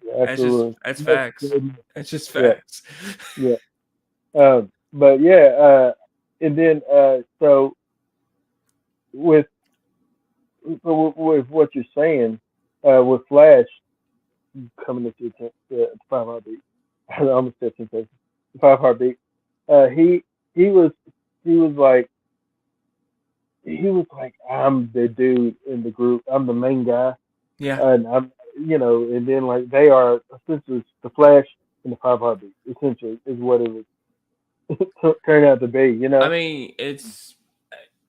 Yeah, absolutely. That's facts. That's just Yeah, facts. yeah. But yeah, and then with with what you're saying, with Flash coming into the 5 heartbeat, I almost said Temptation, the 5 heartbeat. He he was he was like he was like, I'm the dude in the group. I'm the main guy, Yeah. and I'm and then like they are essentially the Flash and the 5 heartbeat. Essentially, is what it was turned out to be. I mean, it's.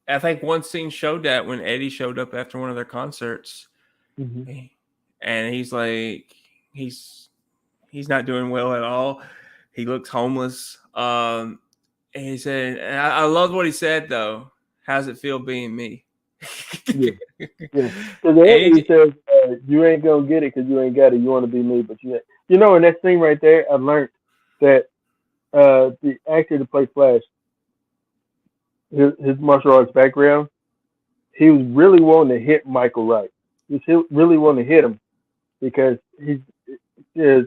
I think one scene showed that when Eddie showed up after one of their concerts, Hmm. and he's like, he's he's not doing well at all. He looks homeless. And he said, and I love what he said though. How's it feel being me? Yeah, yeah. Because And Eddie says, "You ain't gonna get it because you ain't got it. You want to be me, but you ain't." In that scene right there, I learned that the actor that played Flash, his martial arts background, he was really wanting to hit Michael Wright. Really wanting to hit him because he's is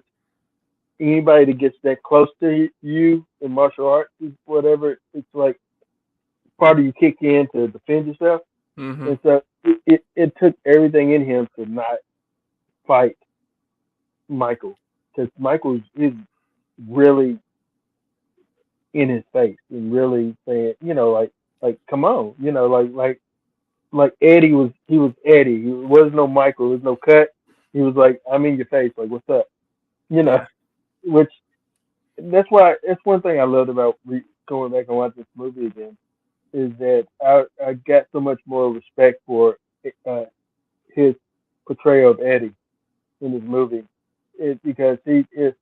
anybody that gets that close to you in martial arts, whatever, it's like part of you kick in to defend yourself. mm-hmm. And so it took everything in him to not fight Michael because Michael is really in his face and really saying, like come on, like Eddie was Eddie. He was no Michael. There was no cut. He was like, I'm in your face. Like, what's up? You know, Yeah, which that's one thing I loved about going back and watching this movie again is that I got so much more respect for uh, his portrayal of Eddie in this movie. Because he is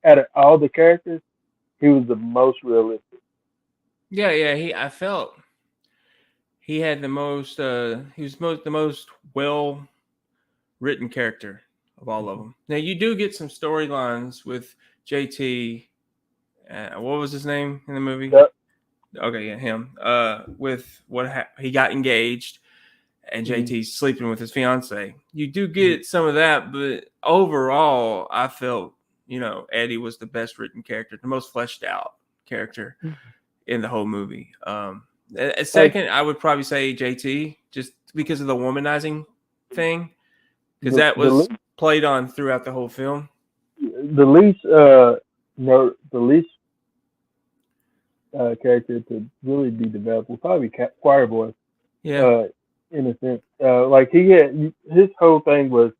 out of all the characters, he was the most realistic. yeah. I felt he had the most. He was the most well written character of all of them. Now you do get some storylines with JT. What was his name in the movie? Yep. Okay, yeah, him. With he got engaged, and Mhm. JT's sleeping with his fiance. You do get some of that, but overall, I felt Eddie was the best written character, the most fleshed out character in the whole movie. Like Second, I would probably say JT, just because of the womanizing thing, because the that the was least played on throughout the whole film. the least no the least character to really be developed will probably be Choir Boy. Yeah, Uh, in a sense, like he had his whole thing was,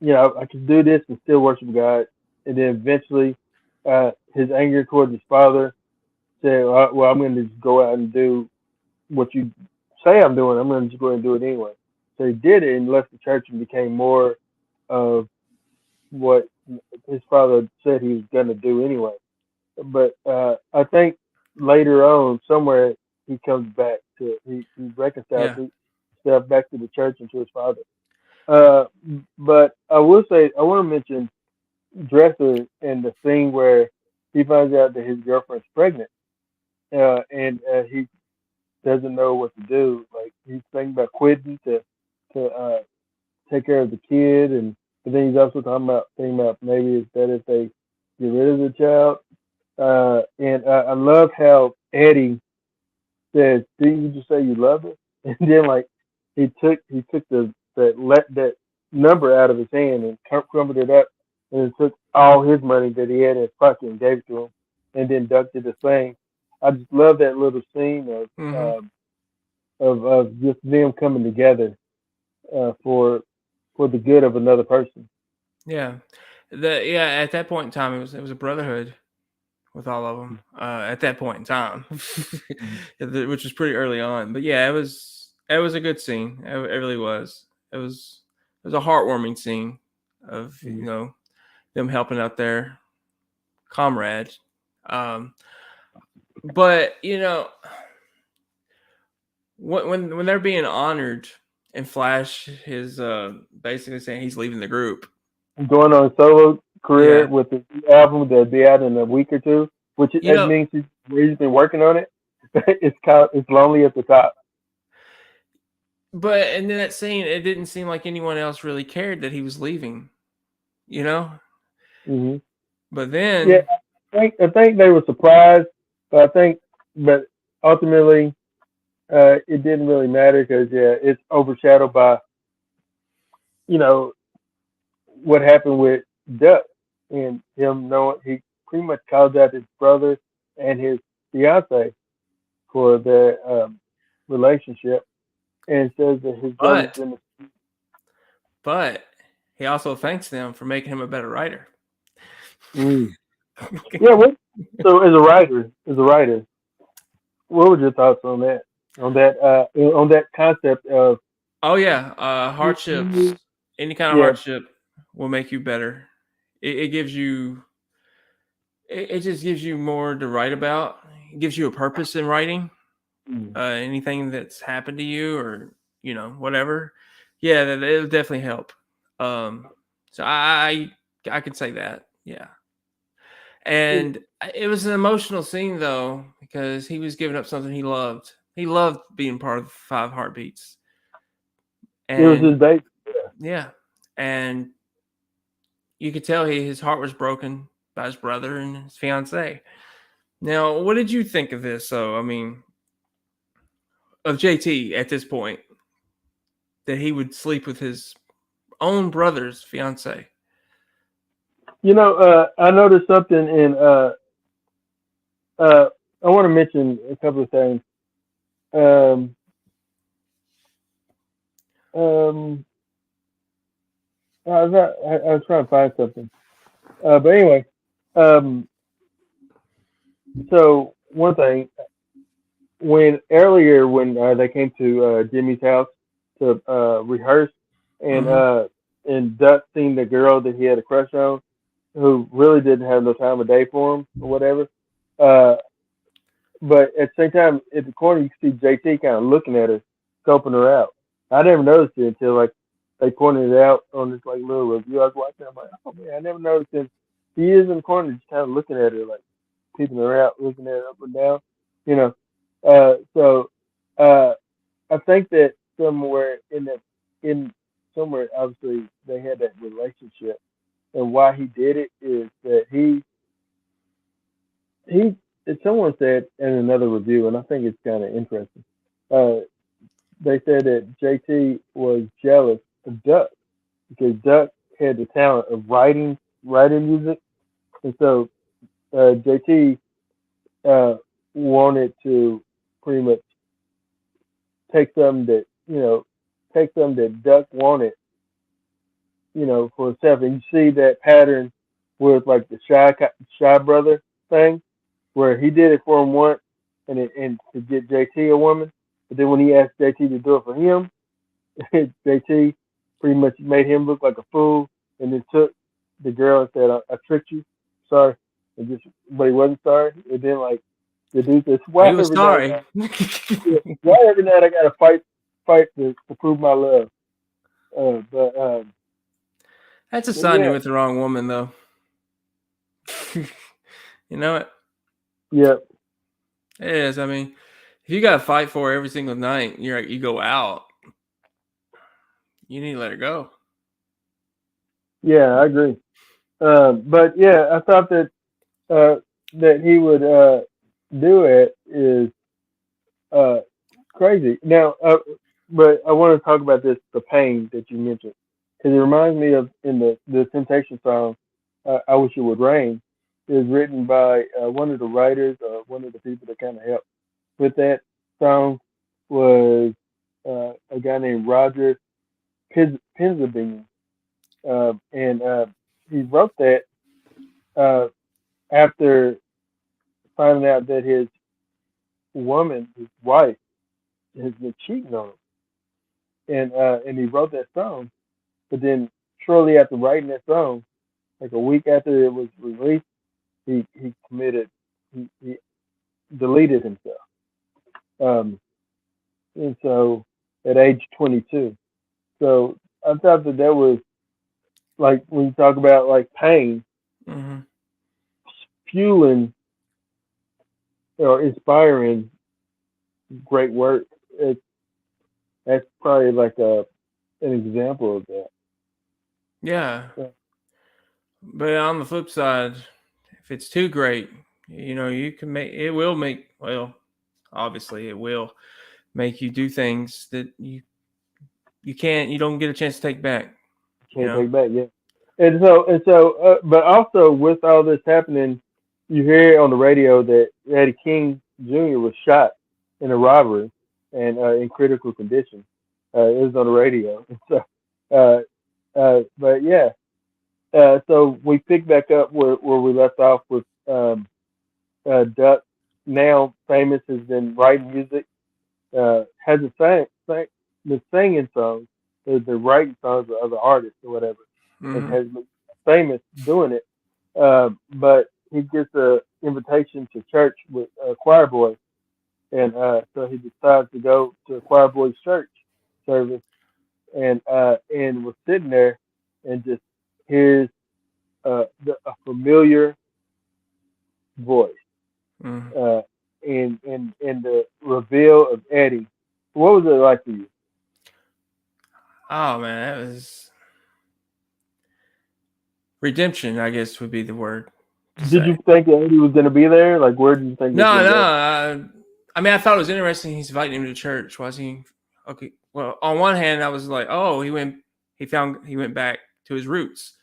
I can do this and still worship God, and then eventually, his anger towards his father said, "Well, I'm going to just go out and do what you say I'm doing. I'm going to just go ahead and do it anyway." So he did it and left the church and became more of what his father said he was going to do anyway. But I think later on, somewhere he comes back to he reconciles yeah, himself back to the church and to his father. Uh, but I will say I want to mention Dresser and the scene where he finds out that his girlfriend's pregnant, and he doesn't know what to do. Like he's thinking about quitting to take care of the kid, and but then he's also thinking about maybe it's better if they get rid of the child. And I love how Eddie says, "Didn't you just say you love her?" And then like he took that number out of his hand and crumbled it up, and then took all his money that he had in his pocket and gave it to him, and then deducted the same. I just love that little scene mm-hmm. of just them coming together for the good of another person. Yeah. At that point in time, it was a brotherhood with all of them. At that point in time, which was pretty early on. But yeah, it was a good scene. It really was. It was a heartwarming scene of Mm-hmm. them helping out their comrade. Um, but when they're being honored, and Flash is basically saying he's leaving the group. Going on a solo career Yeah, with the album that'll be out in a week or two, which you that know, means he's been working on it. It's lonely at the top. But in that scene, it didn't seem like anyone else really cared that he was leaving, you know? Mm-hmm. But Yeah, then, I think they were surprised, but ultimately, it didn't really matter because it's overshadowed by you know what happened with Duck and him knowing he pretty much calls out his brother and his fiance for their relationship and says that his brother's but, been. but he also thanks them for making him a better writer. Mm. Yeah, so as a writer, what were your thoughts on that? On that concept of Oh yeah, you- hardships. Any kind of yeah, hardship will make you better. It gives you. It just gives you more to write about. It gives you a purpose in writing. mm, Anything that's happened to you, or whatever. Yeah, that it'll definitely help. Um, so I could say that. Yeah, and it was an emotional scene though because he was giving up something he loved. He loved being part of the Five Heartbeats, it was and his baby. yeah, and you could tell his heart was broken by his brother and his fiance. Now, what did you think of this? So, I mean, of JT at this point, that he would sleep with his own brother's fiance. I noticed something in. Uh, I want to mention a couple of things. Um, um, I was trying to find something. But anyway, um, so one thing, when they came to Jimmy's house to rehearse, and Mm-hmm. uh, and Duck seen the girl that he had a crush on, who really didn't have no time of day for him or whatever. Uh, but at the same time, at the corner, you can see JT kind of looking at her, scoping her out. I never noticed it until like they pointed it out on this like little review I was watching. I'm like, oh man, I never noticed him. He is in the corner, just kind of looking at her, like peeping her out, looking at her up and down. You know, so uh, I think that in somewhere obviously they had that relationship, and why he did it is that he someone said in another review, and I think it's kind of interesting. Uh, they said that JT was jealous of Duck because Duck had the talent of writing music, and so JT uh, wanted to pretty much take something that take something that Duck wanted, for himself. And you see that pattern with like the shy brother thing, where he did it for him once, and to get JT a woman, but then when he asked JT to do it for him, JT pretty much made him look like a fool, and then took the girl and said, "I tricked you, sorry," but he wasn't sorry. And then like the dude says, He was sorry. why every night I gotta fight to prove my love?" But That's a but sign you're yeah, with the wrong woman, though. You know it. yeah, It is. I mean, if you got to fight for her every single night, you go out. You need to let her go. yeah, I agree. But yeah, I thought uh, that he would do it is uh, crazy. Now, but I want to talk about the pain that you mentioned, because it reminds me of in the Temptation song, "I Wish It Would Rain." It was written by one of the writers, one of the people that kind of helped with that song was a guy named Roger Penzabine, and he wrote that uh, after finding out that his wife, has been cheating on him, and he wrote that song. But then shortly after writing that song, like a week after it was released, he committed he deleted himself. Um, and so at age 22. So I thought that was like when you talk about like pain Mm-hmm. fueling or inspiring great work. that's probably like an example of that. Yeah. So, But on the flip side, if it's too great, you can well, obviously it will make you do things that you don't get a chance to take back, you can't know? take back, yeah. But also with all this happening, you hear on the radio that Eddie King Jr. was shot in a robbery and in critical condition. It was on the radio. So, but yeah. So we pick back up where we left off with Duck, now famous, has been writing music, has been singing songs, the writing songs of other artists or whatever, and Mm-hmm. has been famous doing it. But he gets a invitation to church with a choir boy, and so he decides to go to a choir boy's church service, and was sitting there and just hears a familiar voice, Mm-hmm. uh, in the reveal of Eddie. What was it like for you? Oh man, that was redemption, I guess would be the word to Did you say. think that Eddie was going to be there? Like, where did you think it was No, going no. to go? I mean, I thought it was interesting. He's inviting him to church. Was he? Okay. Well, on one hand, I was like, oh, he went back to his roots.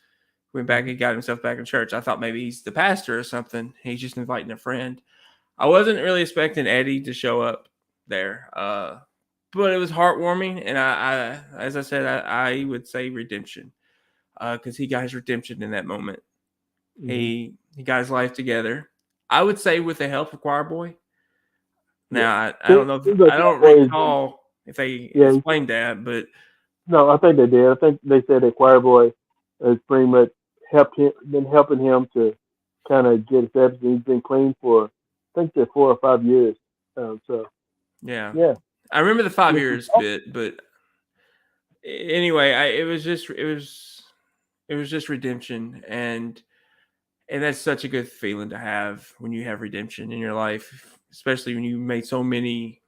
Went back Hmm. and got himself back in church. I thought maybe he's the pastor or something. He's just inviting a friend. I wasn't really expecting Eddie to show up there. But it was heartwarming. And as I said, I would say redemption. Because he got his redemption in that moment. Hmm. He got his life together. I would say with the help of Choir Boy. Yeah. Now I don't know if Seems like I don't Choir Boy is, recall if they yeah. explained that, but No, I think they did. I think they said that Choir Boy has pretty much been helping him to kind of get established. He's been clean for, I think, 4 or 5 years. So yeah, yeah, I remember the 5 years yeah. bit. But anyway, it was just redemption, and that's such a good feeling to have when you have redemption in your life, especially when you made so many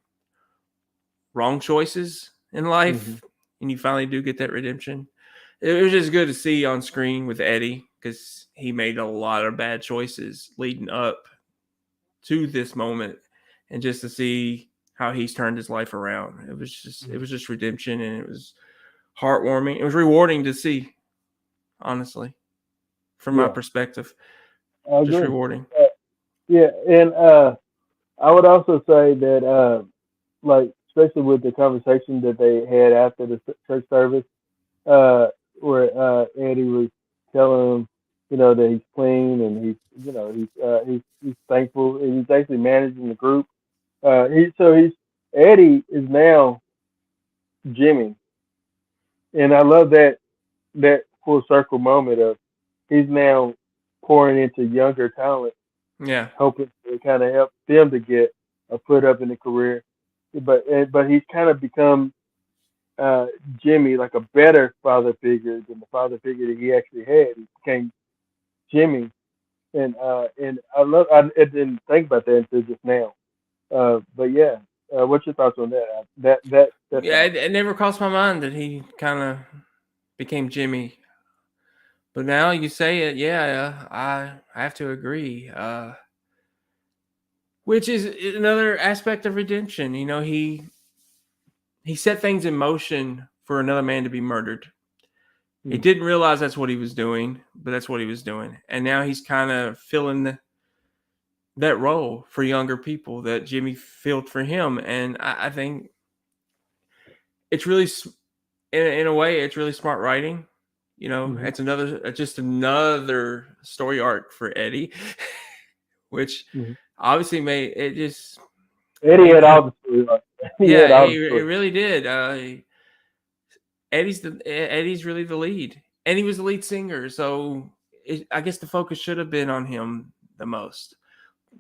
wrong choices in Hmm. life, and you finally do get that redemption. It was just good to see on screen with Eddie because he made a lot of bad choices leading up to this moment, and just to see how he's turned his life around. It Hmm. was just redemption, and it was heartwarming. It was rewarding to see, honestly, from my Yeah, perspective. I Just agree. rewarding. Uh, yeah, and I would also say that, like, especially with the conversation that they had after the church service, uh, where Eddie was telling him, that he's clean and he's thankful and he's actually managing the group. He's Eddie is now Jimmy, and I love that full circle moment of he's now pouring into younger talent, Yeah. hoping to kind of help them to get a foot up in the career. But he's kind of become uh, Jimmy like a better father figure than the father figure that he actually had. He became Jimmy, and I didn't think about that until just now. But yeah, what's your thoughts on that? That Yeah, thought. it never crossed my mind that he kind of became Jimmy. But now you say it, yeah, I have to agree. Which is another aspect of redemption. He set things in motion for another man to be murdered. He Mm-hmm. didn't realize that's what he was doing, but that's what he was doing. And now he's kind of filling that role for younger people that Jimmy filled for him. And I think it's really, in a way, it's really smart writing. Mm-hmm. It's just another story arc for Eddie, which Mm-hmm. obviously made it just Eddie made had him. all the story. He Yeah, had all the it story. really did. Eddie's really the lead, and he was the lead singer. So I guess the focus should have been on him the most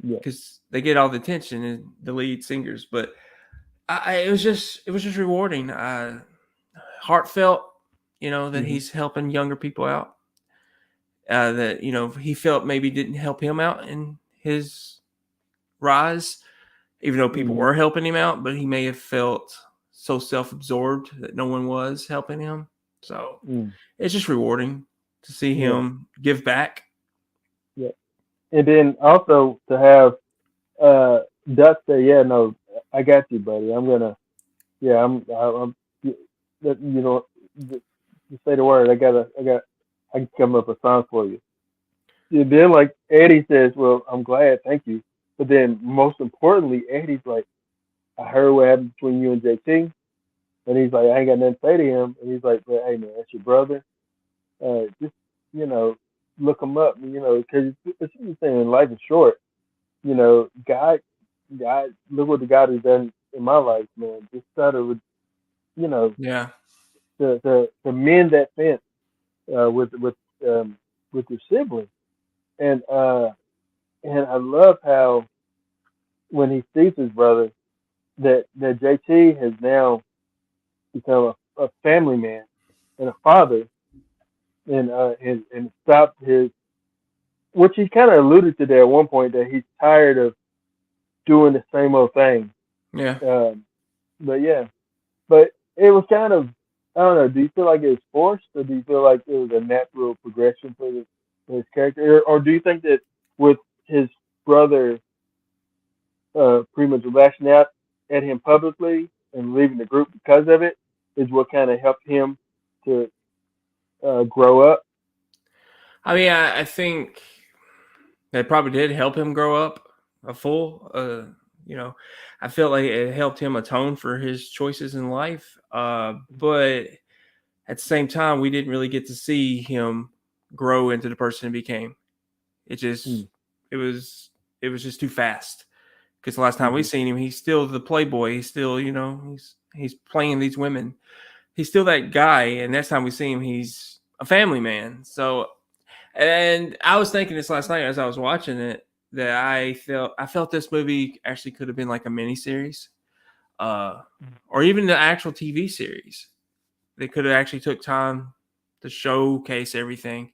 Yeah. because they get all the attention and the lead singers. But it was just rewarding, heartfelt. That Mm-hmm. he's helping younger people out. That he felt maybe didn't help him out in his rise, even though people Mm-hmm. were helping him out, but he may have felt so self-absorbed that no one was helping him. So Mm. it's just rewarding to see Yeah. him give back. Yeah. And then also to have Duck say, "Yeah, no, I got you, buddy. I'm gonna, yeah, I'm, you know, just say the word. I can come up with a song for you." And then like Eddie says, "Well, I'm glad, thank you." But then most importantly, Eddie's like, "I heard what happened between you and JT," and he's like, "I ain't got nothing to say to him," and he's like, "But hey, man, that's your brother. Just you know, look him up, because it's the saying, life is short. God, look what the God has done in my life, man. Just try to, you know, Yeah. to mend that fence um, with your sibling, and I love how when he sees his brother that JT has now become a family man and a father, and stopped his, which he kind of alluded to there at one point, that he's tired of doing the same old thing. Yeah. Um, but yeah, but it was kind of, I don't know. Do you feel like it was forced, or do you feel like it was a natural progression for his character, or do you think that with his brother pretty much lashing out at him publicly and leaving the group because of it is what kind of helped him to grow up? I mean, I think that probably did help him grow up a full. You know, I felt like it helped him atone for his choices in life. But at the same time, we didn't really get to see him grow into the person he became. It just, Mm. it was, it was just too fast. Because the last time we Mm-hmm. seen him, he's still the playboy. He's still, he's playing these women. He's still that guy. And next time we see him, he's a family man. So, and I was thinking this last night as I was watching it, that I felt this movie actually could have been like a mini series, uh, or even the actual TV series. They could have actually took time to showcase everything.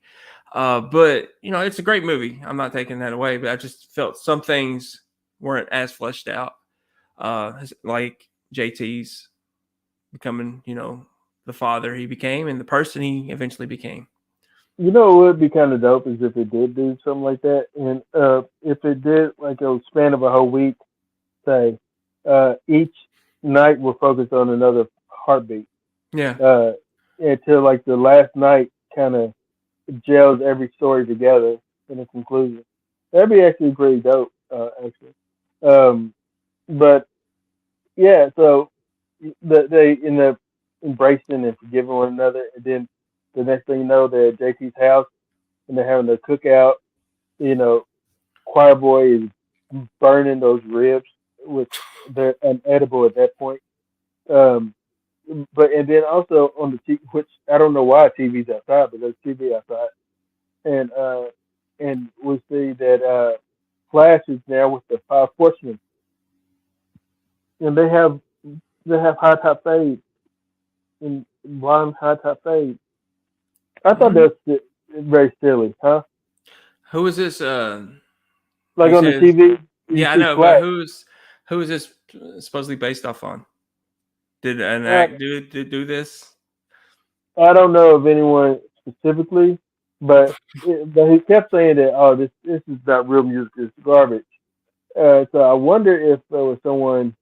But it's a great movie. I'm not taking that away, but I just felt some things weren't as fleshed out. Like JT's becoming, the father he became and the person he eventually became. You know, what would be kind of dope is if it did do something like that, and if it did like a span of a whole week, say, each night we're focused on another heartbeat, Yeah. uh, until like the last night kind of gels every story together in a conclusion. That'd be actually pretty dope, actually. Um, but yeah, so they end up embracing and forgiving one another, and then the next thing you know, they're at JT's house and they're having a cookout. You know, Choir Boy is burning those ribs, which they're unedible at that point. Um, but and then also on the T, which I don't know why TV's outside, but there's TV outside, and we see that Flash is now with the Five Horsemen, and they have high top fade and blonde high top fade. I thought Mhm. that was very silly, huh? Who is this? Like You on the said, TV, you yeah, I see know, but Flash. who is this supposedly based off on? Did an Uh, act do this? I don't know of anyone specifically, but he kept saying that, oh, this is not real music, it's garbage. So I wonder if there was someone,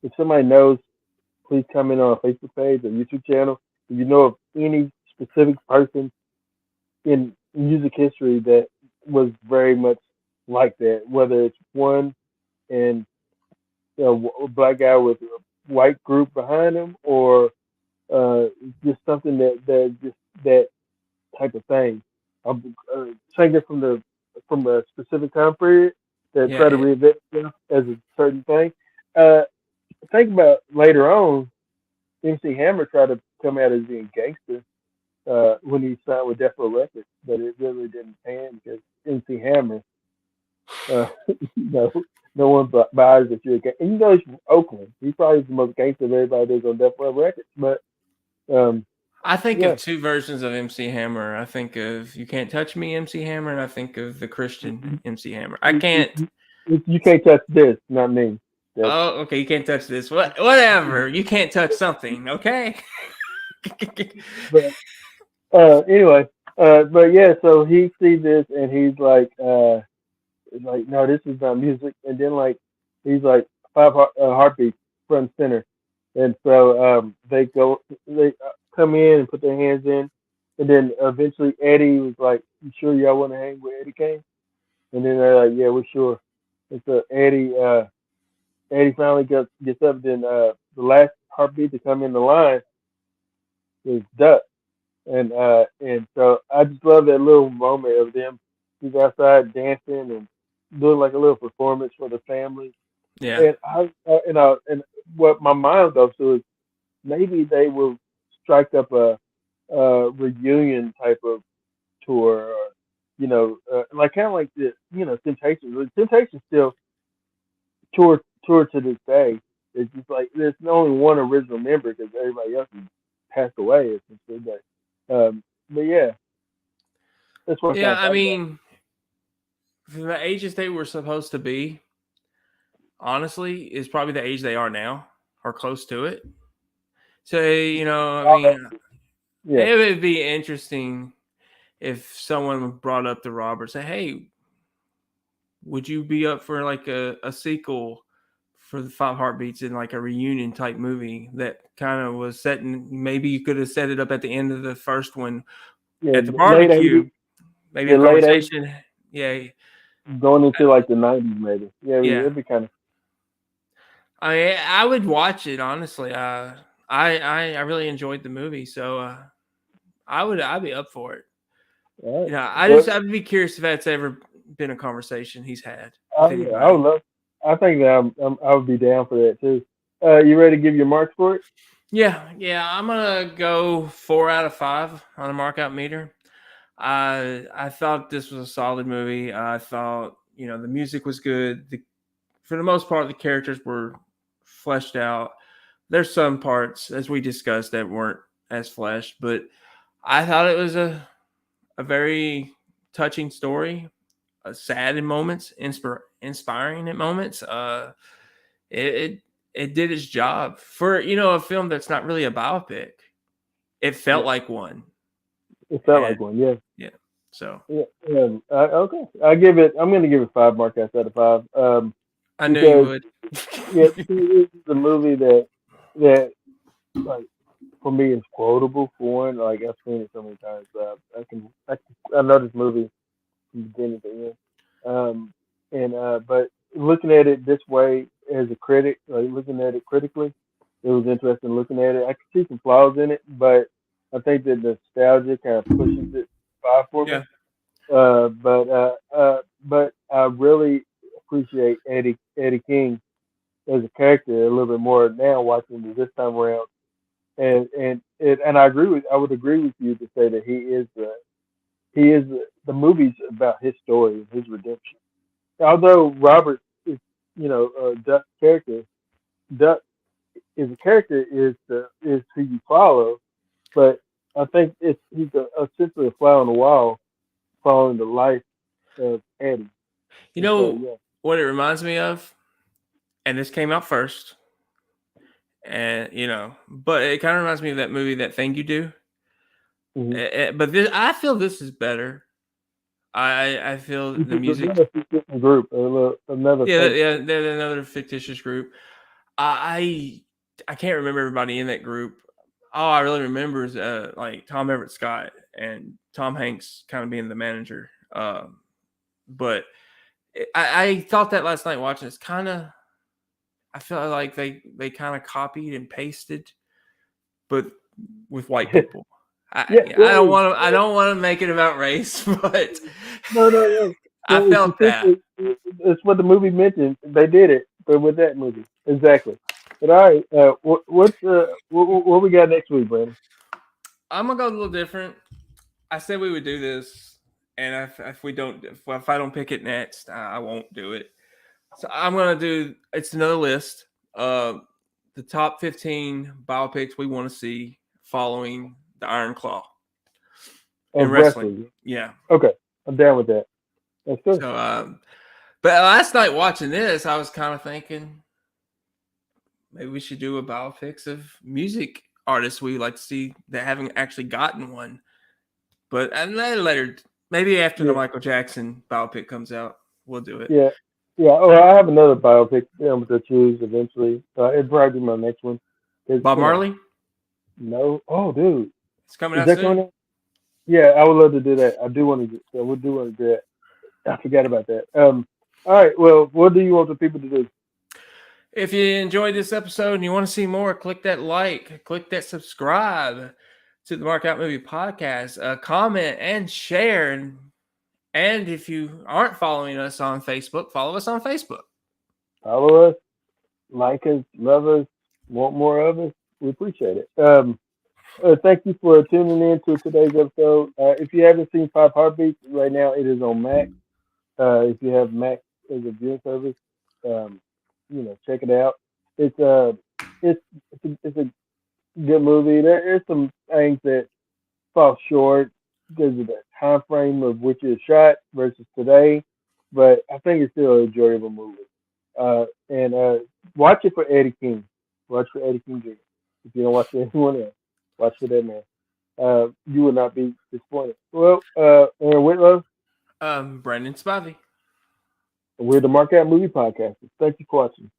if somebody knows, please comment on our Facebook page or YouTube channel. If you know of any specific person in music history that was very much like that, whether it's one and a black guy with a white group behind him, or just something that just that type of thing. Take it from a specific time period that Yeah, try to reinvent itself as a certain thing. Uh, think about later on, MC Hammer tried to come out as being gangster when he signed with Death Row Records, but it really didn't pan because MC Hammer, uh, no, no one buys that you're a gangster. And he's from Oakland. He's probably the most gangster of everybody that's on Death Row Records. But um, I think of yeah, two versions of MC Hammer. I think of "You Can't Touch Me" MC Hammer, and I think of the Christian MC Hammer. I you, can't. you can't touch this, not me. Oh, okay. You can't touch this. Whatever. You can't touch something. Okay. But anyway, but yeah, so he sees this and he's like, no, this is not music. And then like he's like heartbeats front and center. And so they come in and put their hands in, and then eventually Eddie was like, "You sure y'all want to hang with Eddie Kane?" And then they're like, "Yeah, we're sure." And so Eddie finally gets up. Then the last heartbeat to come in the line is Duck. And so I just love that little moment of them. He's outside dancing and doing like a little performance for the family. Yeah. And what my mind goes to is maybe they will strike up a reunion type of tour, or like kind of like the Temptations. The Temptations still tour to this day. It's just like there's only one original member because everybody else has passed away essentially. But yeah, that's what I kind Yeah. of I thought about. mean, for the ages they were supposed to be, honestly, is probably the age they are now or close to it. So, I mean, Yeah, it would be interesting if someone brought up the Robert, say, "Hey, would you be up for like a sequel for the Five Heartbeats in like a reunion type movie that kind of was setting? Maybe you could have set it up at the end of the first one yeah, at the late barbecue, '80s, maybe yeah, a late '80s, conversation." Yeah, going into like the '90s maybe. Yeah, yeah. it'd be kind of. I would watch it honestly. I really enjoyed the movie, so I'd be up for it. All right. I'd be curious if that's ever been a conversation he's had with Oh yeah, I would anybody. love. I think that I would be down for that too. You ready to give your marks for it? Yeah. I'm gonna go 4 out of 5 on a markout meter. I thought this was a solid movie. I thought the music was good. For the most part, the characters were fleshed out. There's some parts, as we discussed, that weren't as fleshed, but I thought it was a very touching story. Sad in moments, inspiring at moments. It, it it did its job for a film that's not really a biopic. It felt Yeah, like one, it felt and like one. Yeah, yeah. So yeah. Okay, I give it. I'm going to give it 5 markouts out of 5. I knew you Because would. yeah, this is a movie that like for me is quotable for one. Like I've seen it so many times. I know this movie from beginning to end. But looking at it this way as a critic, like looking at it critically, it was interesting looking at it. I could see some flaws in it, but I think that nostalgia kind of pushes it by for me. Yeah. But I really appreciate Eddie King as a character a little bit more now watching it this time around. And I would agree with you to say that the movie's about his story and his redemption. Although Robert is Duck's character, Duck is a character is who you follow, but I think he's essentially a fly on the wall following the life of Eddie. You And so know yeah. what it reminds me of, and this came out first, and but it kind of reminds me of that movie, That Thing You Do. Mm-hmm. But I feel this is better. I feel the music. Another fictional group, another Yeah, fake. yeah, they're another fictitious group. I can't remember everybody in that group. All I really remember is like Tom Everett Scott and Tom Hanks kind of being the manager. But I thought that last night watching it's kind of. I feel like they kind of copied and pasted, but with white people. Yeah, right. I don't want to make it about race, but No. I It's felt that. essentially it's what the movie mentioned. They did it, but with that movie, exactly. But all right, what we got next week, Brandon? I'm gonna go a little different. I said we would do this, and if I don't pick it next, I won't do it. So I'm gonna do. It's another list of the top 15 biopics we want to see following the Iron Claw in Of wrestling. wrestling. Yeah. Okay, I'm down with that. That's good. So, but last night watching this, I was kind of thinking, maybe we should do a biopics of music artists we like to see that haven't actually gotten one. But later, maybe after the Michael Jackson biopic comes out, we'll do it. Yeah. Yeah. Oh, I have another biopic to choose eventually. It'd probably be my next one. Bob Marley? No. Oh, dude. It's coming Is out that soon? coming out? Yeah, I would love to do that. I do want to. I would do want to do that. I forgot about that. All right. Well, what do you want the people to do? If you enjoyed this episode and you want to see more, click that like, click that subscribe to the Markout Movie Podcast, comment and share. And if you aren't following us on Facebook, follow us on Facebook. Follow us, like us, love us, want more of us. We appreciate it. Thank you for tuning in to today's episode. If you haven't seen Five Heartbeats, right now it is on Max. If you have Max as a viewing service, um, check it out. It's it's it's a good movie. There's some things that fall short because of the time frame of which it's shot versus today, but I think it's still an enjoyable movie. And watch it for Eddie King. Watch for Eddie King Jr. If you don't watch for anyone else, watch for that man. You will not be disappointed. Well, Aaron Whitlow. Brandon Spivey. We're the Markout Movie Podcast. Thank you for watching.